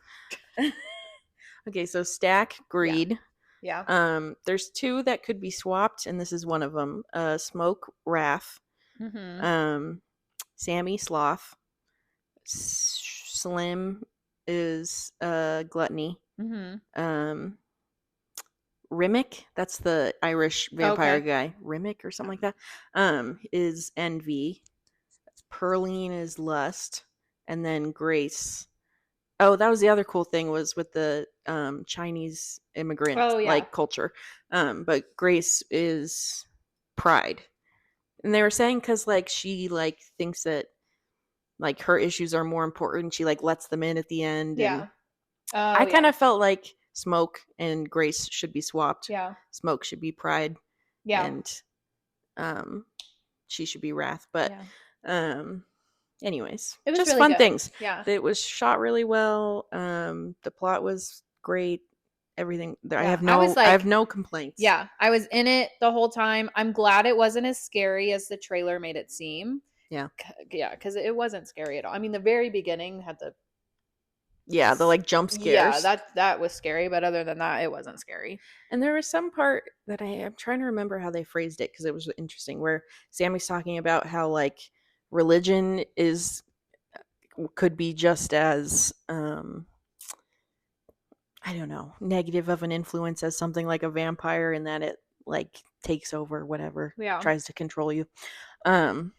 Okay, so Stack, Greed. Yeah. There's 2 that could be swapped, and this is one of them. Smoke, Wrath. Mm-hmm. Sammy, Sloth. Slim is Gluttony. Mm-hmm. Rimmick, that's the Irish vampire guy. Rimmick or something like that. Is Envy. Pearline is Lust. And then Grace. Oh, that was the other cool thing, was with the Chinese immigrant like culture. But Grace is Pride. And they were saying because like she like thinks that like her issues are more important. She like lets them in at the end. Yeah. And I kind of felt like Smoke and Grace should be swapped. Yeah. Smoke should be Pride. Yeah. And she should be Wrath. But anyways, it was just really fun good. things. Yeah. It was shot really well. The plot was great. Everything. I have no complaints. Yeah, I was in it the whole time. I'm glad it wasn't as scary as the trailer made it seem. Yeah. Yeah, because it wasn't scary at all. I mean, the very beginning had the like jump scares. Yeah, that was scary, but other than that, it wasn't scary. And there was some part that I'm trying to remember how they phrased it, because it was interesting, where Sammy's talking about how like religion could be just as I don't know, negative of an influence as something like a vampire, in that it like takes over, whatever, tries to control you. But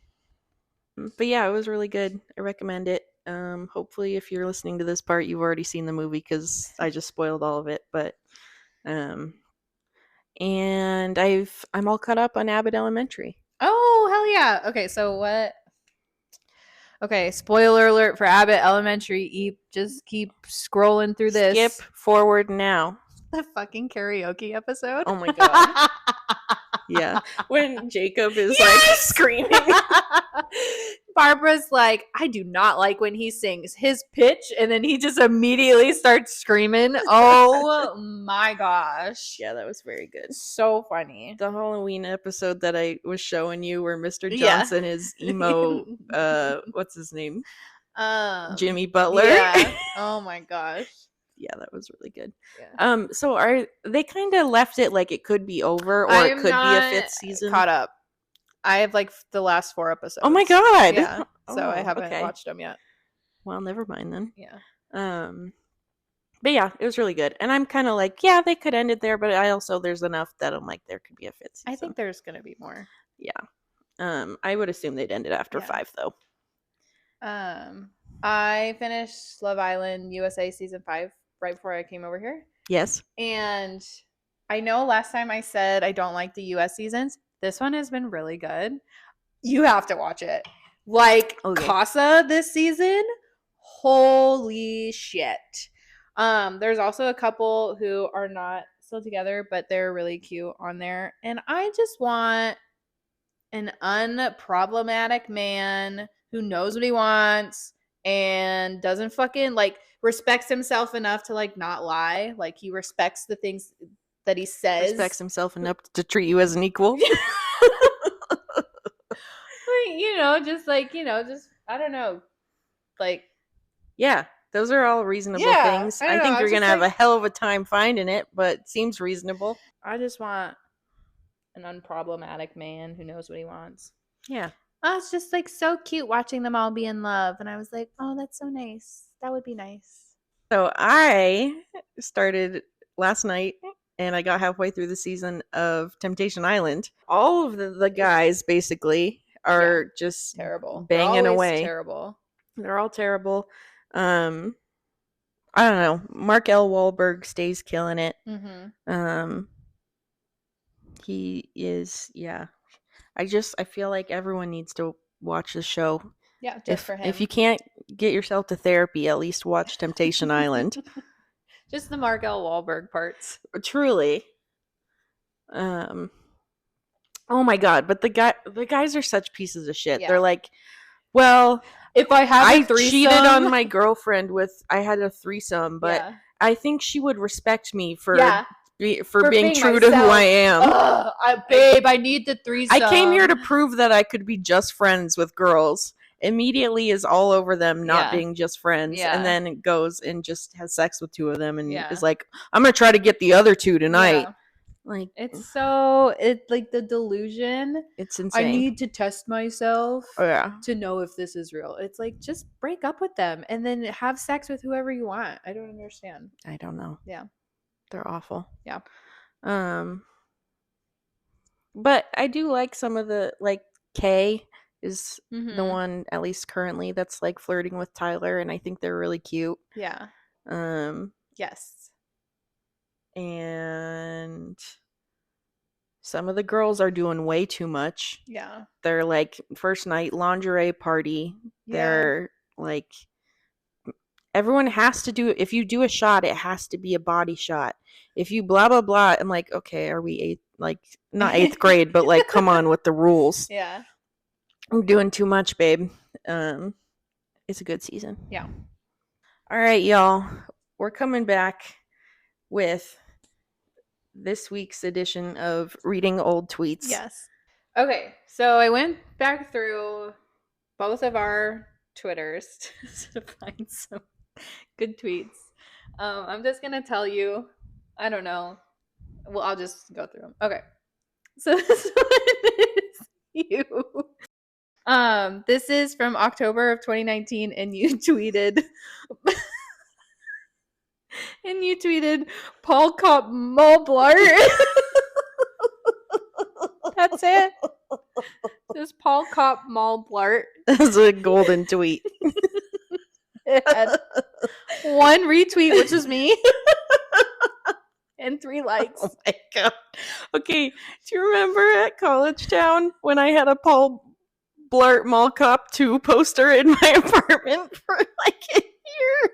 yeah, it was really good. I recommend it. Hopefully if you're listening to this part, you've already seen the movie, because I just spoiled all of it. But and I'm all caught up on Abbott Elementary. Oh, hell yeah. Okay, so what? Okay, spoiler alert for Abbott Elementary. Just keep scrolling through this. Skip forward now. The fucking karaoke episode. Oh my god. Yeah, when Jacob is like screaming. Barbara's like, I do not like when he sings his pitch, and then he just immediately starts screaming. Oh my gosh. Yeah, that was very good. So funny. The Halloween episode that I was showing you, where Mr. Johnson is emo, what's his name? Jimmy Butler. Yeah. Oh my gosh. Yeah, that was really good. Yeah. So are they kind of left it like it could be over, or I it am could be a not fifth season? caught up. I have like the last 4 episodes. Oh my god! Yeah. So I Oh, haven't okay. watched them yet. Well, never mind then. Yeah. But yeah, it was really good, and I'm kind of like, yeah, they could end it there, but I also there's enough that I'm like, there could be a fifth season. I think there's gonna be more. Yeah. I would assume they'd end it after 5 though. I finished Love Island USA season 5 right before I came over here. Yes. And I know last time I said I don't like the US seasons. This one has been really good. You have to watch it. Like Casa this season, holy shit. There's also a couple who are not still together, but they're really cute on there. And I just want an unproblematic man who knows what he wants and doesn't fucking like respects himself enough to like not lie. Like he respects the things that he says. Respects himself enough to treat you as an equal. Just like, just I don't know. Like yeah, those are all reasonable things. I think you're going to have a hell of a time finding it, but it seems reasonable. I just want an unproblematic man who knows what he wants. Yeah. Oh, it's just like so cute watching them all be in love. And I was like, oh, that's so nice. That would be nice. So I started last night and I got halfway through the season of Temptation Island. All of the guys basically are just terrible, banging away. Terrible. They're all terrible. I don't know. Mark L. Wahlberg stays killing it. Mm-hmm. He is, yeah. I feel like everyone needs to watch the show. Yeah, just for him. If you can't get yourself to therapy, at least watch Temptation Island. Just the Mark L. Wahlberg parts. Truly. Oh my god! But the guys are such pieces of shit. Yeah. They're like, well, if I had a threesome, cheated on my girlfriend I had a threesome, but I think she would respect me for being true myself. To who I am. Babe, I need the threesome. I came here to prove that I could be just friends with girls. Immediately is all over them not being just friends, and then goes and just has sex with 2 of them and is like, I'm gonna try to get the other 2 tonight. Like, it's like the delusion. It's insane. I need to test myself to know if this is real. It's like, just break up with them and then have sex with whoever you want. I don't understand. I don't know. Yeah. They're awful. Yeah. But I do like some of the, like, Kay is the one, at least currently, that's like flirting with Tyler, and I think they're really cute. Yeah. Yes. And some of the girls are doing way too much. Yeah. They're like, first night lingerie party. Yeah. They're like, everyone has to do, if you do a shot, it has to be a body shot. If you blah, blah, blah, I'm like, okay, are we not 8th grade, but like, come on with the rules. Yeah. I'm doing too much, babe. It's a good season. Yeah. All right, y'all. We're coming back with this week's edition of Reading Old Tweets. Yes. Okay, so I went back through both of our Twitters to find some good tweets. I'm just going to tell you, I don't know. Well, I'll just go through them. Okay. So this one is you. This is from October of 2019, and you tweeted Paul Cop Mall Blart. That's it. Just Paul Cop Mall Blart. That's a golden tweet. It had 1 retweet, which is me, and 3 likes. Oh my god. Okay, do you remember at College Town when I had a Paul Blart Mall Cop 2 poster in my apartment for like a year?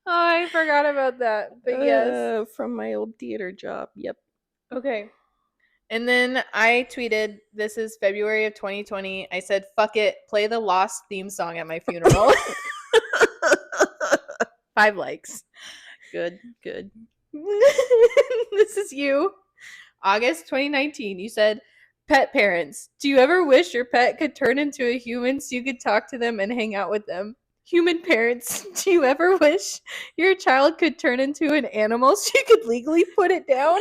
Oh, I forgot about that. But yes. From my old theater job. Yep. Okay. And then I tweeted, this is February of 2020. I said, fuck it, play the Lost theme song at my funeral. 5 likes. Good. This is you. August 2019. You said, pet parents, do you ever wish your pet could turn into a human so you could talk to them and hang out with them? human parents, do you ever wish your child could turn into an animal so you could legally put it down?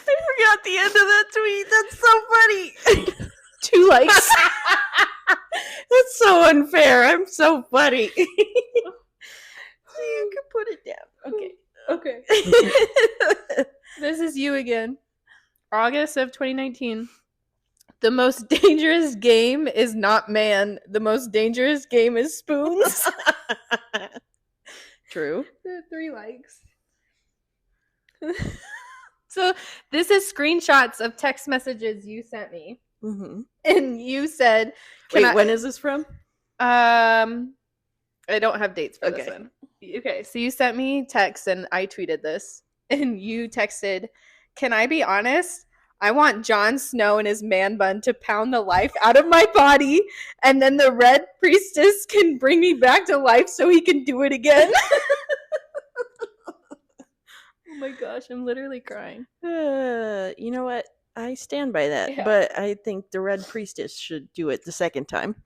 I forgot the end of that tweet. That's so funny. 2 likes. That's so unfair. I'm so funny. So you can put it down. Okay. This is you again. August of 2019. The most dangerous game is not man. The most dangerous game is spoons. True. 3 likes. So this is screenshots of text messages you sent me. Mm-hmm. And you said, when is this from? I don't have dates for this Okay. one. Okay, so you sent me text and I tweeted this. And you texted, can I be honest? I want Jon Snow and his man bun to pound the life out of my body, and then the red priestess can bring me back to life so he can do it again. Oh my gosh, I'm literally crying. You know what? I stand by that, Yeah. but I think the red priestess should do it the second time.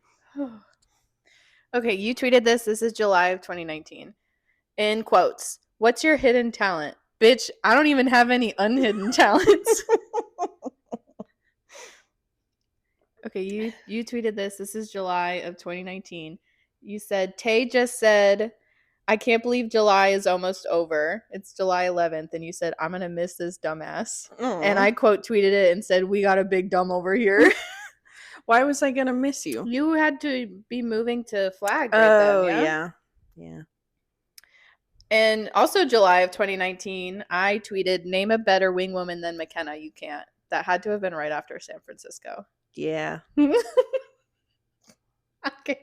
Okay, you tweeted this. This is July of 2019. In quotes, what's your hidden talent? Bitch, I don't even have any unhidden talents. Okay, you tweeted this. This is July of 2019. You said, Tay just said, I can't believe July is almost over. It's July 11th. And you said, I'm going to miss this dumbass. Aww. And I quote tweeted it and said, we got a big dumb over here. Why was I going to miss you? You had to be moving to Flag right then, yeah. And also July of 2019, I tweeted, name a better wing woman than McKenna. You can't. That had to have been right after San Francisco. Yeah. Okay.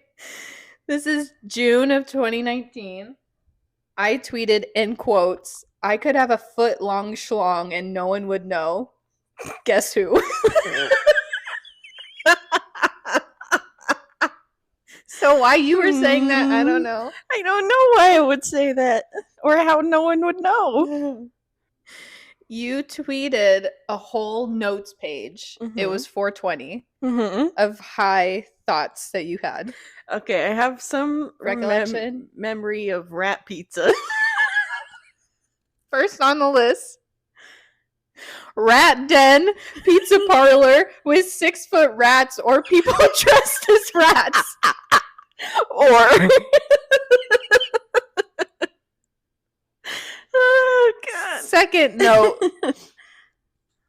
This is June of 2019. I tweeted in quotes, I could have a foot-long schlong and no one would know. Guess who? So why you were saying that, I don't know. I don't know why I would say that or how no one would know. You tweeted a whole notes page. Mm-hmm. It was 420 of high thoughts that you had. Okay, I have some recollection memory of rat pizza. First on the list, rat den pizza parlor with 6-foot rats or people dressed as rats. Or oh god. Second note,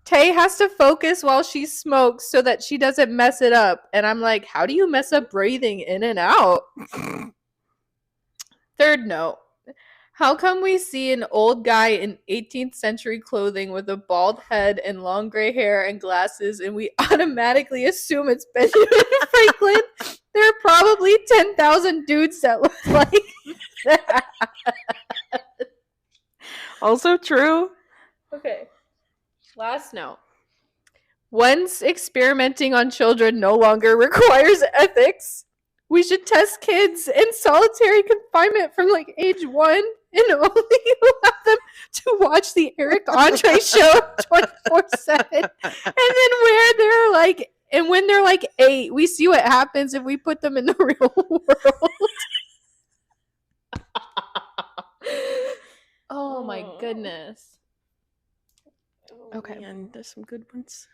Tay has to focus while she smokes so that she doesn't mess it up. And I'm like, how do you mess up breathing in and out? Third note, how come we see an old guy in 18th century clothing with a bald head and long gray hair and glasses and we automatically assume it's Benjamin Franklin? There are probably 10,000 dudes that look like that. Also true. Okay. Last note. Once experimenting on children no longer requires ethics, we should test kids in solitary confinement from like age 1 and only allow them to watch the Eric Andre show 24/7. And then when they're like 8, we see what happens if we put them in the real world. Oh my goodness. Okay. Man, there's some good ones.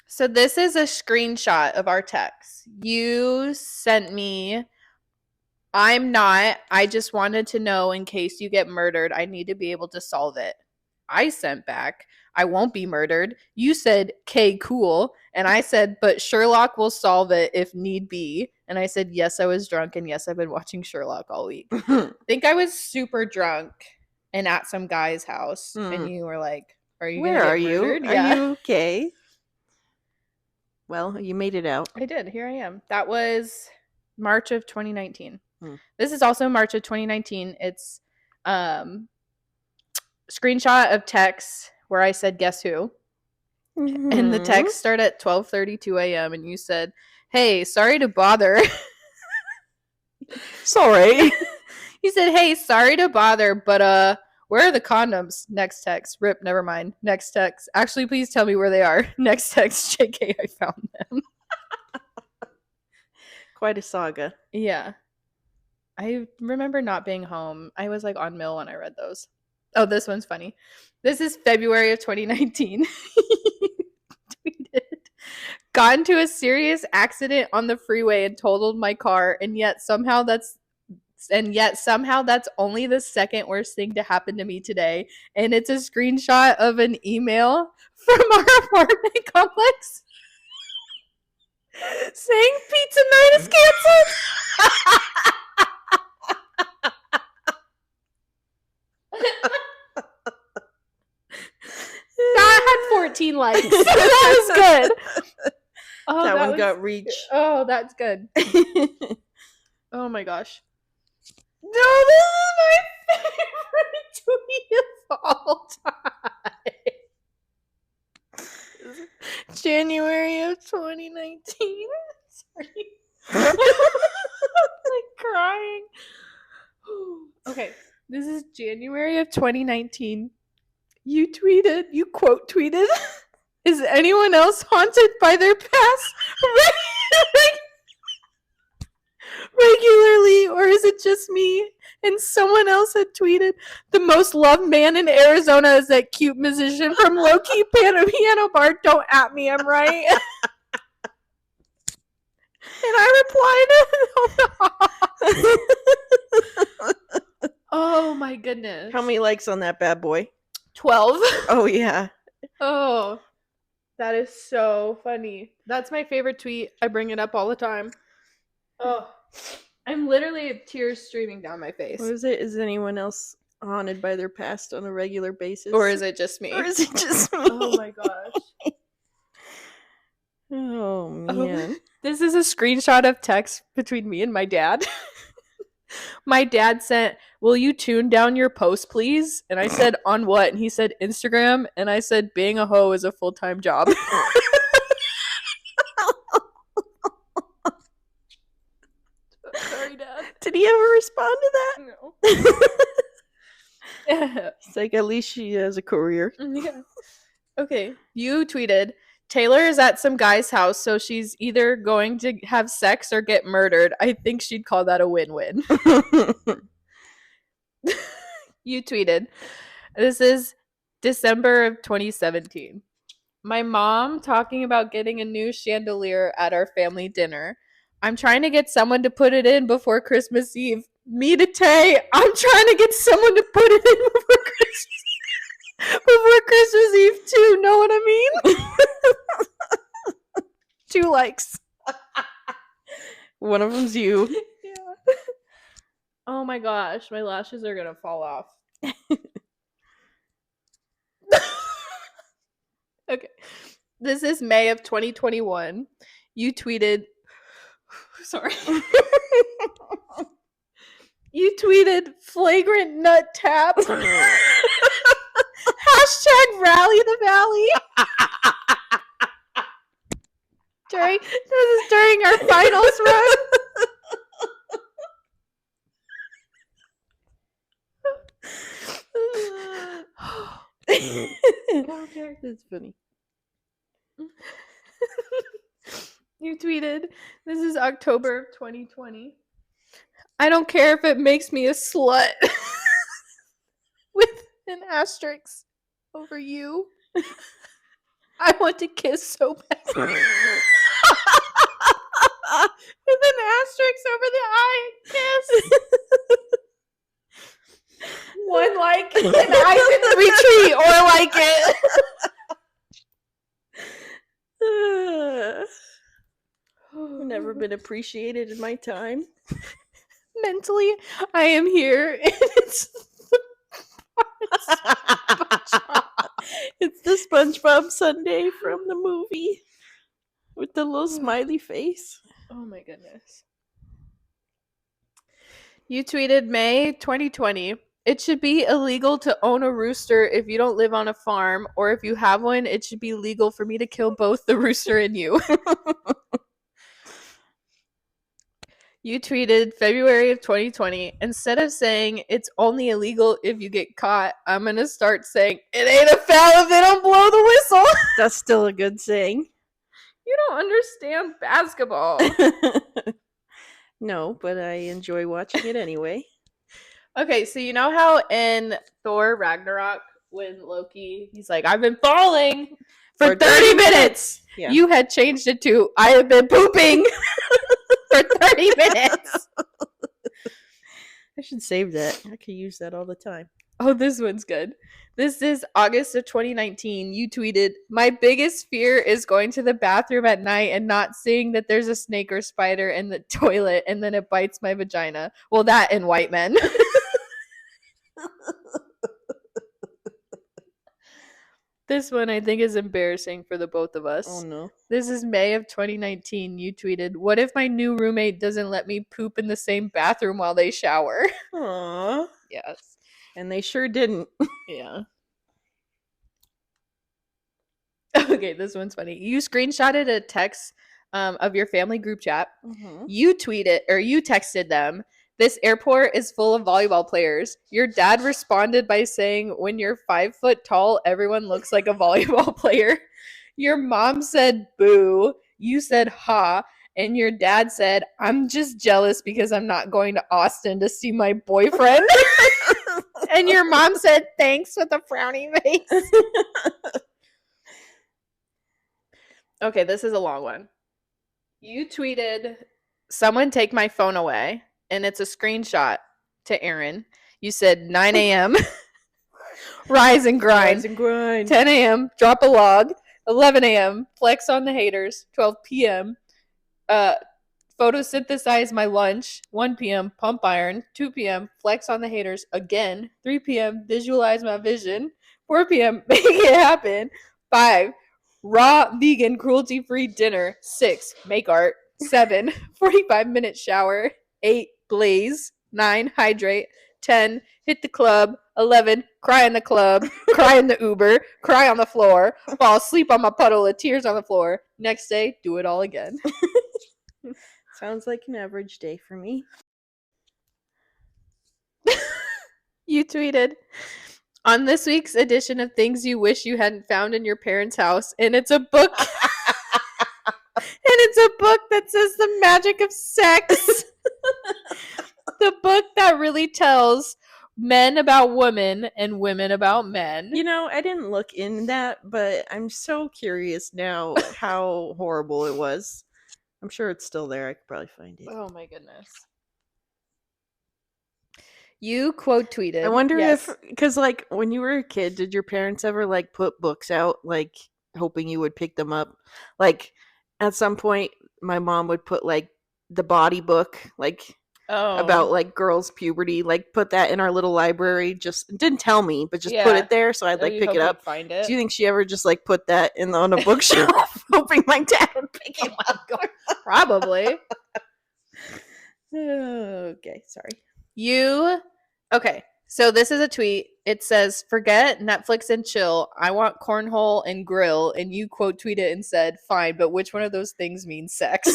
So this is a screenshot of our text. You sent me, I just wanted to know in case you get murdered, I need to be able to solve it. I sent back, I won't be murdered. You said, "K, cool." And I said, "But Sherlock will solve it if need be." And I said, "Yes, I was drunk. And yes, I've been watching Sherlock all week." I think I was super drunk and at some guy's house. And you were like, are you Where are you? Are you okay? Well, you made it out. I did. Here I am. That was March of 2019. This is also March of 2019. It's screenshot of text where I said, "Guess who?" And the text started at 12:32 a.m. and you said, "Hey, sorry to bother." Sorry. You said, "Hey, sorry to bother, but Where are the condoms? Next text. Rip, never mind. Next text. Actually, please tell me where they are. Next text. JK, I found them. Quite a saga. Yeah. I remember not being home. I was like on Mill when I read those. Oh, this one's funny. This is February of 2019. Tweeted. Got into a serious accident on the freeway and totaled my car, and yet somehow that's only the second worst thing to happen to me today. And it's a screenshot of an email from our apartment complex saying pizza night is canceled. That had 14 likes. That was good. Oh, that one got reach. Oh, that's good. Oh my gosh. No, this is my favorite tweet of all time. January of 2019. Sorry. I'm like crying. Okay, this is January of 2019. You quote tweeted, is anyone else haunted by their past regularly, or is it just me? And someone else had tweeted, the most loved man in Arizona is that cute musician from Low Key Piano Bar. Don't at me, I'm right. And I replied, oh my goodness. How many likes on that bad boy? 12. Oh, yeah. Oh, that is so funny. That's my favorite tweet. I bring it up all the time. Oh, I'm literally tears streaming down my face. What is it? Is anyone else haunted by their past on a regular basis? Or is it just me? Oh my gosh. Oh, man. This is a screenshot of text between me and my dad. My dad sent, will you tune down your post, please? And I said, on what? And he said, Instagram. And I said, being a hoe is a full-time job. Sorry, Dad. Did he ever respond to that? No. It's like, at least she has a career. Yeah. Okay. You tweeted, Taylor is at some guy's house, so she's either going to have sex or get murdered. I think she'd call that a win-win. You tweeted, this is December of 2017. My mom talking about getting a new chandelier at our family dinner. I'm trying to get someone to put it in before Christmas Eve. Me to Tay, I'm trying to get someone to put it in before Christmas Eve too, know what I mean? 2 likes. One of them's you. Yeah. Oh my gosh, my lashes are gonna fall off. Okay. This is May of 2021. You tweeted, sorry. You tweeted flagrant nut tap. Hashtag rally the valley. This is during our finals run. Okay. That's funny. You tweeted, this is October of 2020. I don't care if it makes me a slut. With an asterisk over you. I want to kiss so bad. With an asterisk over the I kiss. 1 like, and I didn't retweet or like it. I've never been appreciated in my time. Mentally, I am here. And It's the SpongeBob Sundae from the movie with the little smiley face. Oh my goodness. You tweeted May 2020. It should be illegal to own a rooster if you don't live on a farm, or if you have one, it should be legal for me to kill both the rooster and you. You tweeted February of 2020, instead of saying it's only illegal if you get caught, I'm going to start saying it ain't a foul if they don't blow the whistle. That's still a good saying. You don't understand basketball. No, but I enjoy watching it anyway. Okay, so you know how in Thor Ragnarok, when Loki, he's like, I've been falling for 30 minutes. Yeah. You had changed it to, I have been pooping for 30 minutes. I should save that. I could use that all the time. Oh, this one's good. This is August of 2019. You tweeted, my biggest fear is going to the bathroom at night and not seeing that there's a snake or spider in the toilet and then it bites my vagina. Well, that and white men. This one I think is embarrassing for the both of us. Oh, no. This is May of 2019. You tweeted, what if my new roommate doesn't let me poop in the same bathroom while they shower? Aww. Yes. And they sure didn't. Yeah. Okay, this one's funny. You screenshotted a text of your family group chat. Mm-hmm. You texted them, this airport is full of volleyball players. Your dad responded by saying, when you're 5 foot tall, everyone looks like a volleyball player. Your mom said, boo. You said, ha. And your dad said, I'm just jealous because I'm not going to Austin to see my boyfriend. And your mom said, thanks, with a frowny face. Okay, this is a long one. You tweeted, someone take my phone away. And it's a screenshot to Aaron. You said 9 a.m. Rise and grind. Rise and grind. 10 a.m. Drop a log. 11 a.m. Flex on the haters. 12 p.m. Photosynthesize my lunch. 1 p.m. Pump iron. 2 p.m. Flex on the haters again. 3 p.m. Visualize my vision. 4 p.m. Make it happen. 5. Raw, vegan, cruelty-free dinner. 6. Make art. 7. 45-minute shower. 8. Blaze. 9. Hydrate. 10. Hit the club. 11. Cry in the club. Cry in the Uber. Cry on the floor. Fall asleep on my puddle of tears on the floor. Next day, do it all again. Sounds like an average day for me. You tweeted, on this week's edition of Things You Wish You Hadn't Found in Your Parents' House, and it's a book. And it's a book that says the magic of sex. The book that really tells men about women and women about men. You know, I didn't look in that, but I'm so curious now how horrible it was. I'm sure it's still there. I could probably find it. Oh my goodness. You quote tweeted. I wonder if, because like when you were a kid, did your parents ever like put books out, like hoping you would pick them up? Like at some point, my mom would put like the body book, like about like girls' puberty, like put that in our little library. Just didn't tell me, but just put it there, so I'd like pick it up. Find it. Do you think she ever just like put that on a bookshelf, hoping my dad would pick it up? Probably. Okay, sorry. Okay, so this is a tweet. It says, forget Netflix and chill. I want cornhole and grill. And you quote tweeted and said, fine, but which one of those things means sex?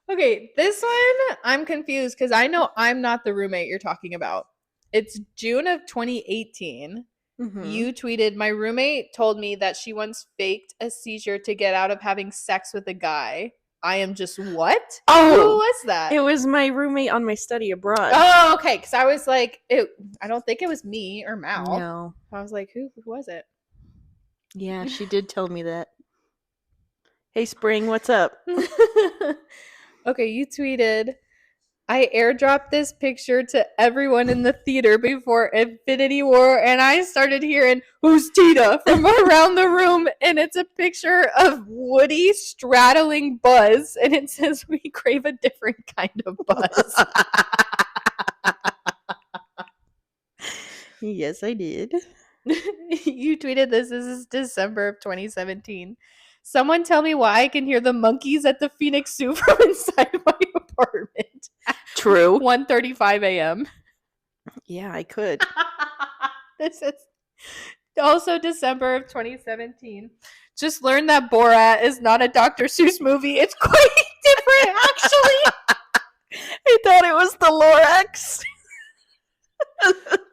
Okay, this one, I'm confused because I know I'm not the roommate you're talking about. It's June of 2018. Mm-hmm. You tweeted, my roommate told me that she once faked a seizure to get out of having sex with a guy. I am just what? Oh, who was that? It was my roommate on my study abroad. Oh, okay. Because I was like, I don't think it was me or Mal. No. I was like, who was it? Yeah, she did tell me that. Hey, Spring, what's up? Okay, you tweeted, I airdropped this picture to everyone in the theater before Infinity War, and I started hearing, who's Tita? From around the room, and it's a picture of Woody straddling Buzz, and it says, we crave a different kind of Buzz. Yes, I did. You tweeted this is December of 2017. Someone tell me why I can hear the monkeys at the Phoenix Zoo from inside my apartment. True. 1:35 a.m. Yeah, I could. This is Also, December of 2017. Just learned that Borat is not a Dr. Seuss movie. It's quite different, actually. I thought it was the Lorax.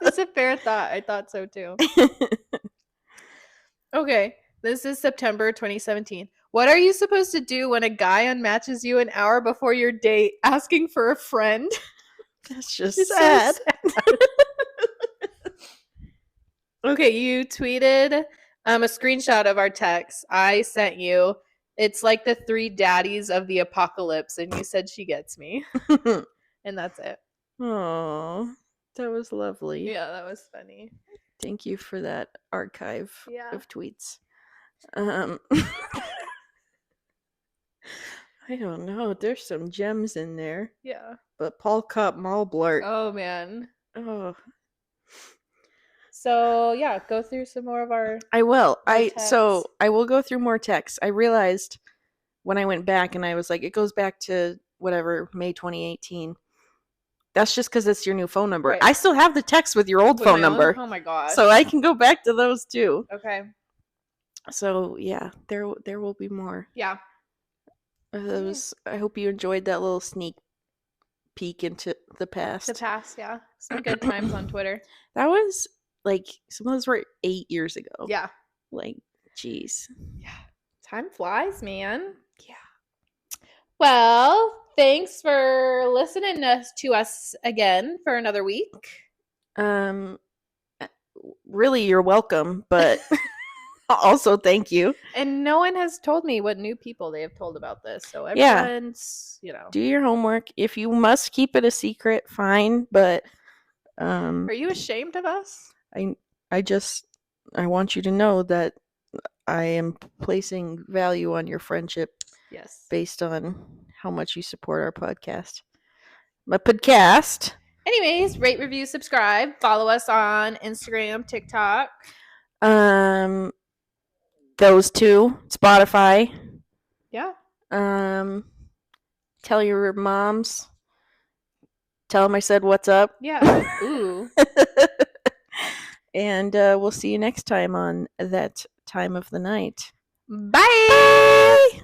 That's a fair thought. I thought so too. Okay, this is September 2017. What are you supposed to do when a guy unmatches you an hour before your date asking for a friend? That's just It's sad. so sad. Okay, you tweeted a screenshot of our text I sent you. It's like the three daddies of the apocalypse, and you said she gets me. And that's it. Oh, that was lovely. Yeah, that was funny. Thank you for that archive of tweets. I don't know. There's some gems in there. Yeah. But Paul Cup Mall Blart. Oh, man. Oh. So, yeah, go through some more of our I will. I texts. will go through more texts. I realized when I went back and I was like, it goes back to whatever, May 2018. That's just because it's your new phone number. Right. I still have the text with your old phone number. Oh my gosh. So I can go back to those too. Okay. So yeah, there will be more. Yeah. I hope you enjoyed that little sneak peek into the past. The past, yeah. Some good times on Twitter. That was like, some of those were 8 years ago. Yeah. Like, geez. Yeah. Time flies, man. Yeah. Well, thanks for listening to us again for another week. Really, you're welcome, but also thank you. And no one has told me what new people they have told about this. So everyone's, do your homework. If you must keep it a secret, fine, but are you ashamed of us? I want you to know that I am placing value on your friendship. Yes. Based on how much you support our podcast. My podcast. Anyways, rate, review, subscribe. Follow us on Instagram, TikTok. Those two. Spotify. Yeah. Tell your moms. Tell them I said what's up. Yeah. Ooh. And we'll see you next time on That Time of the Night. Bye. Bye.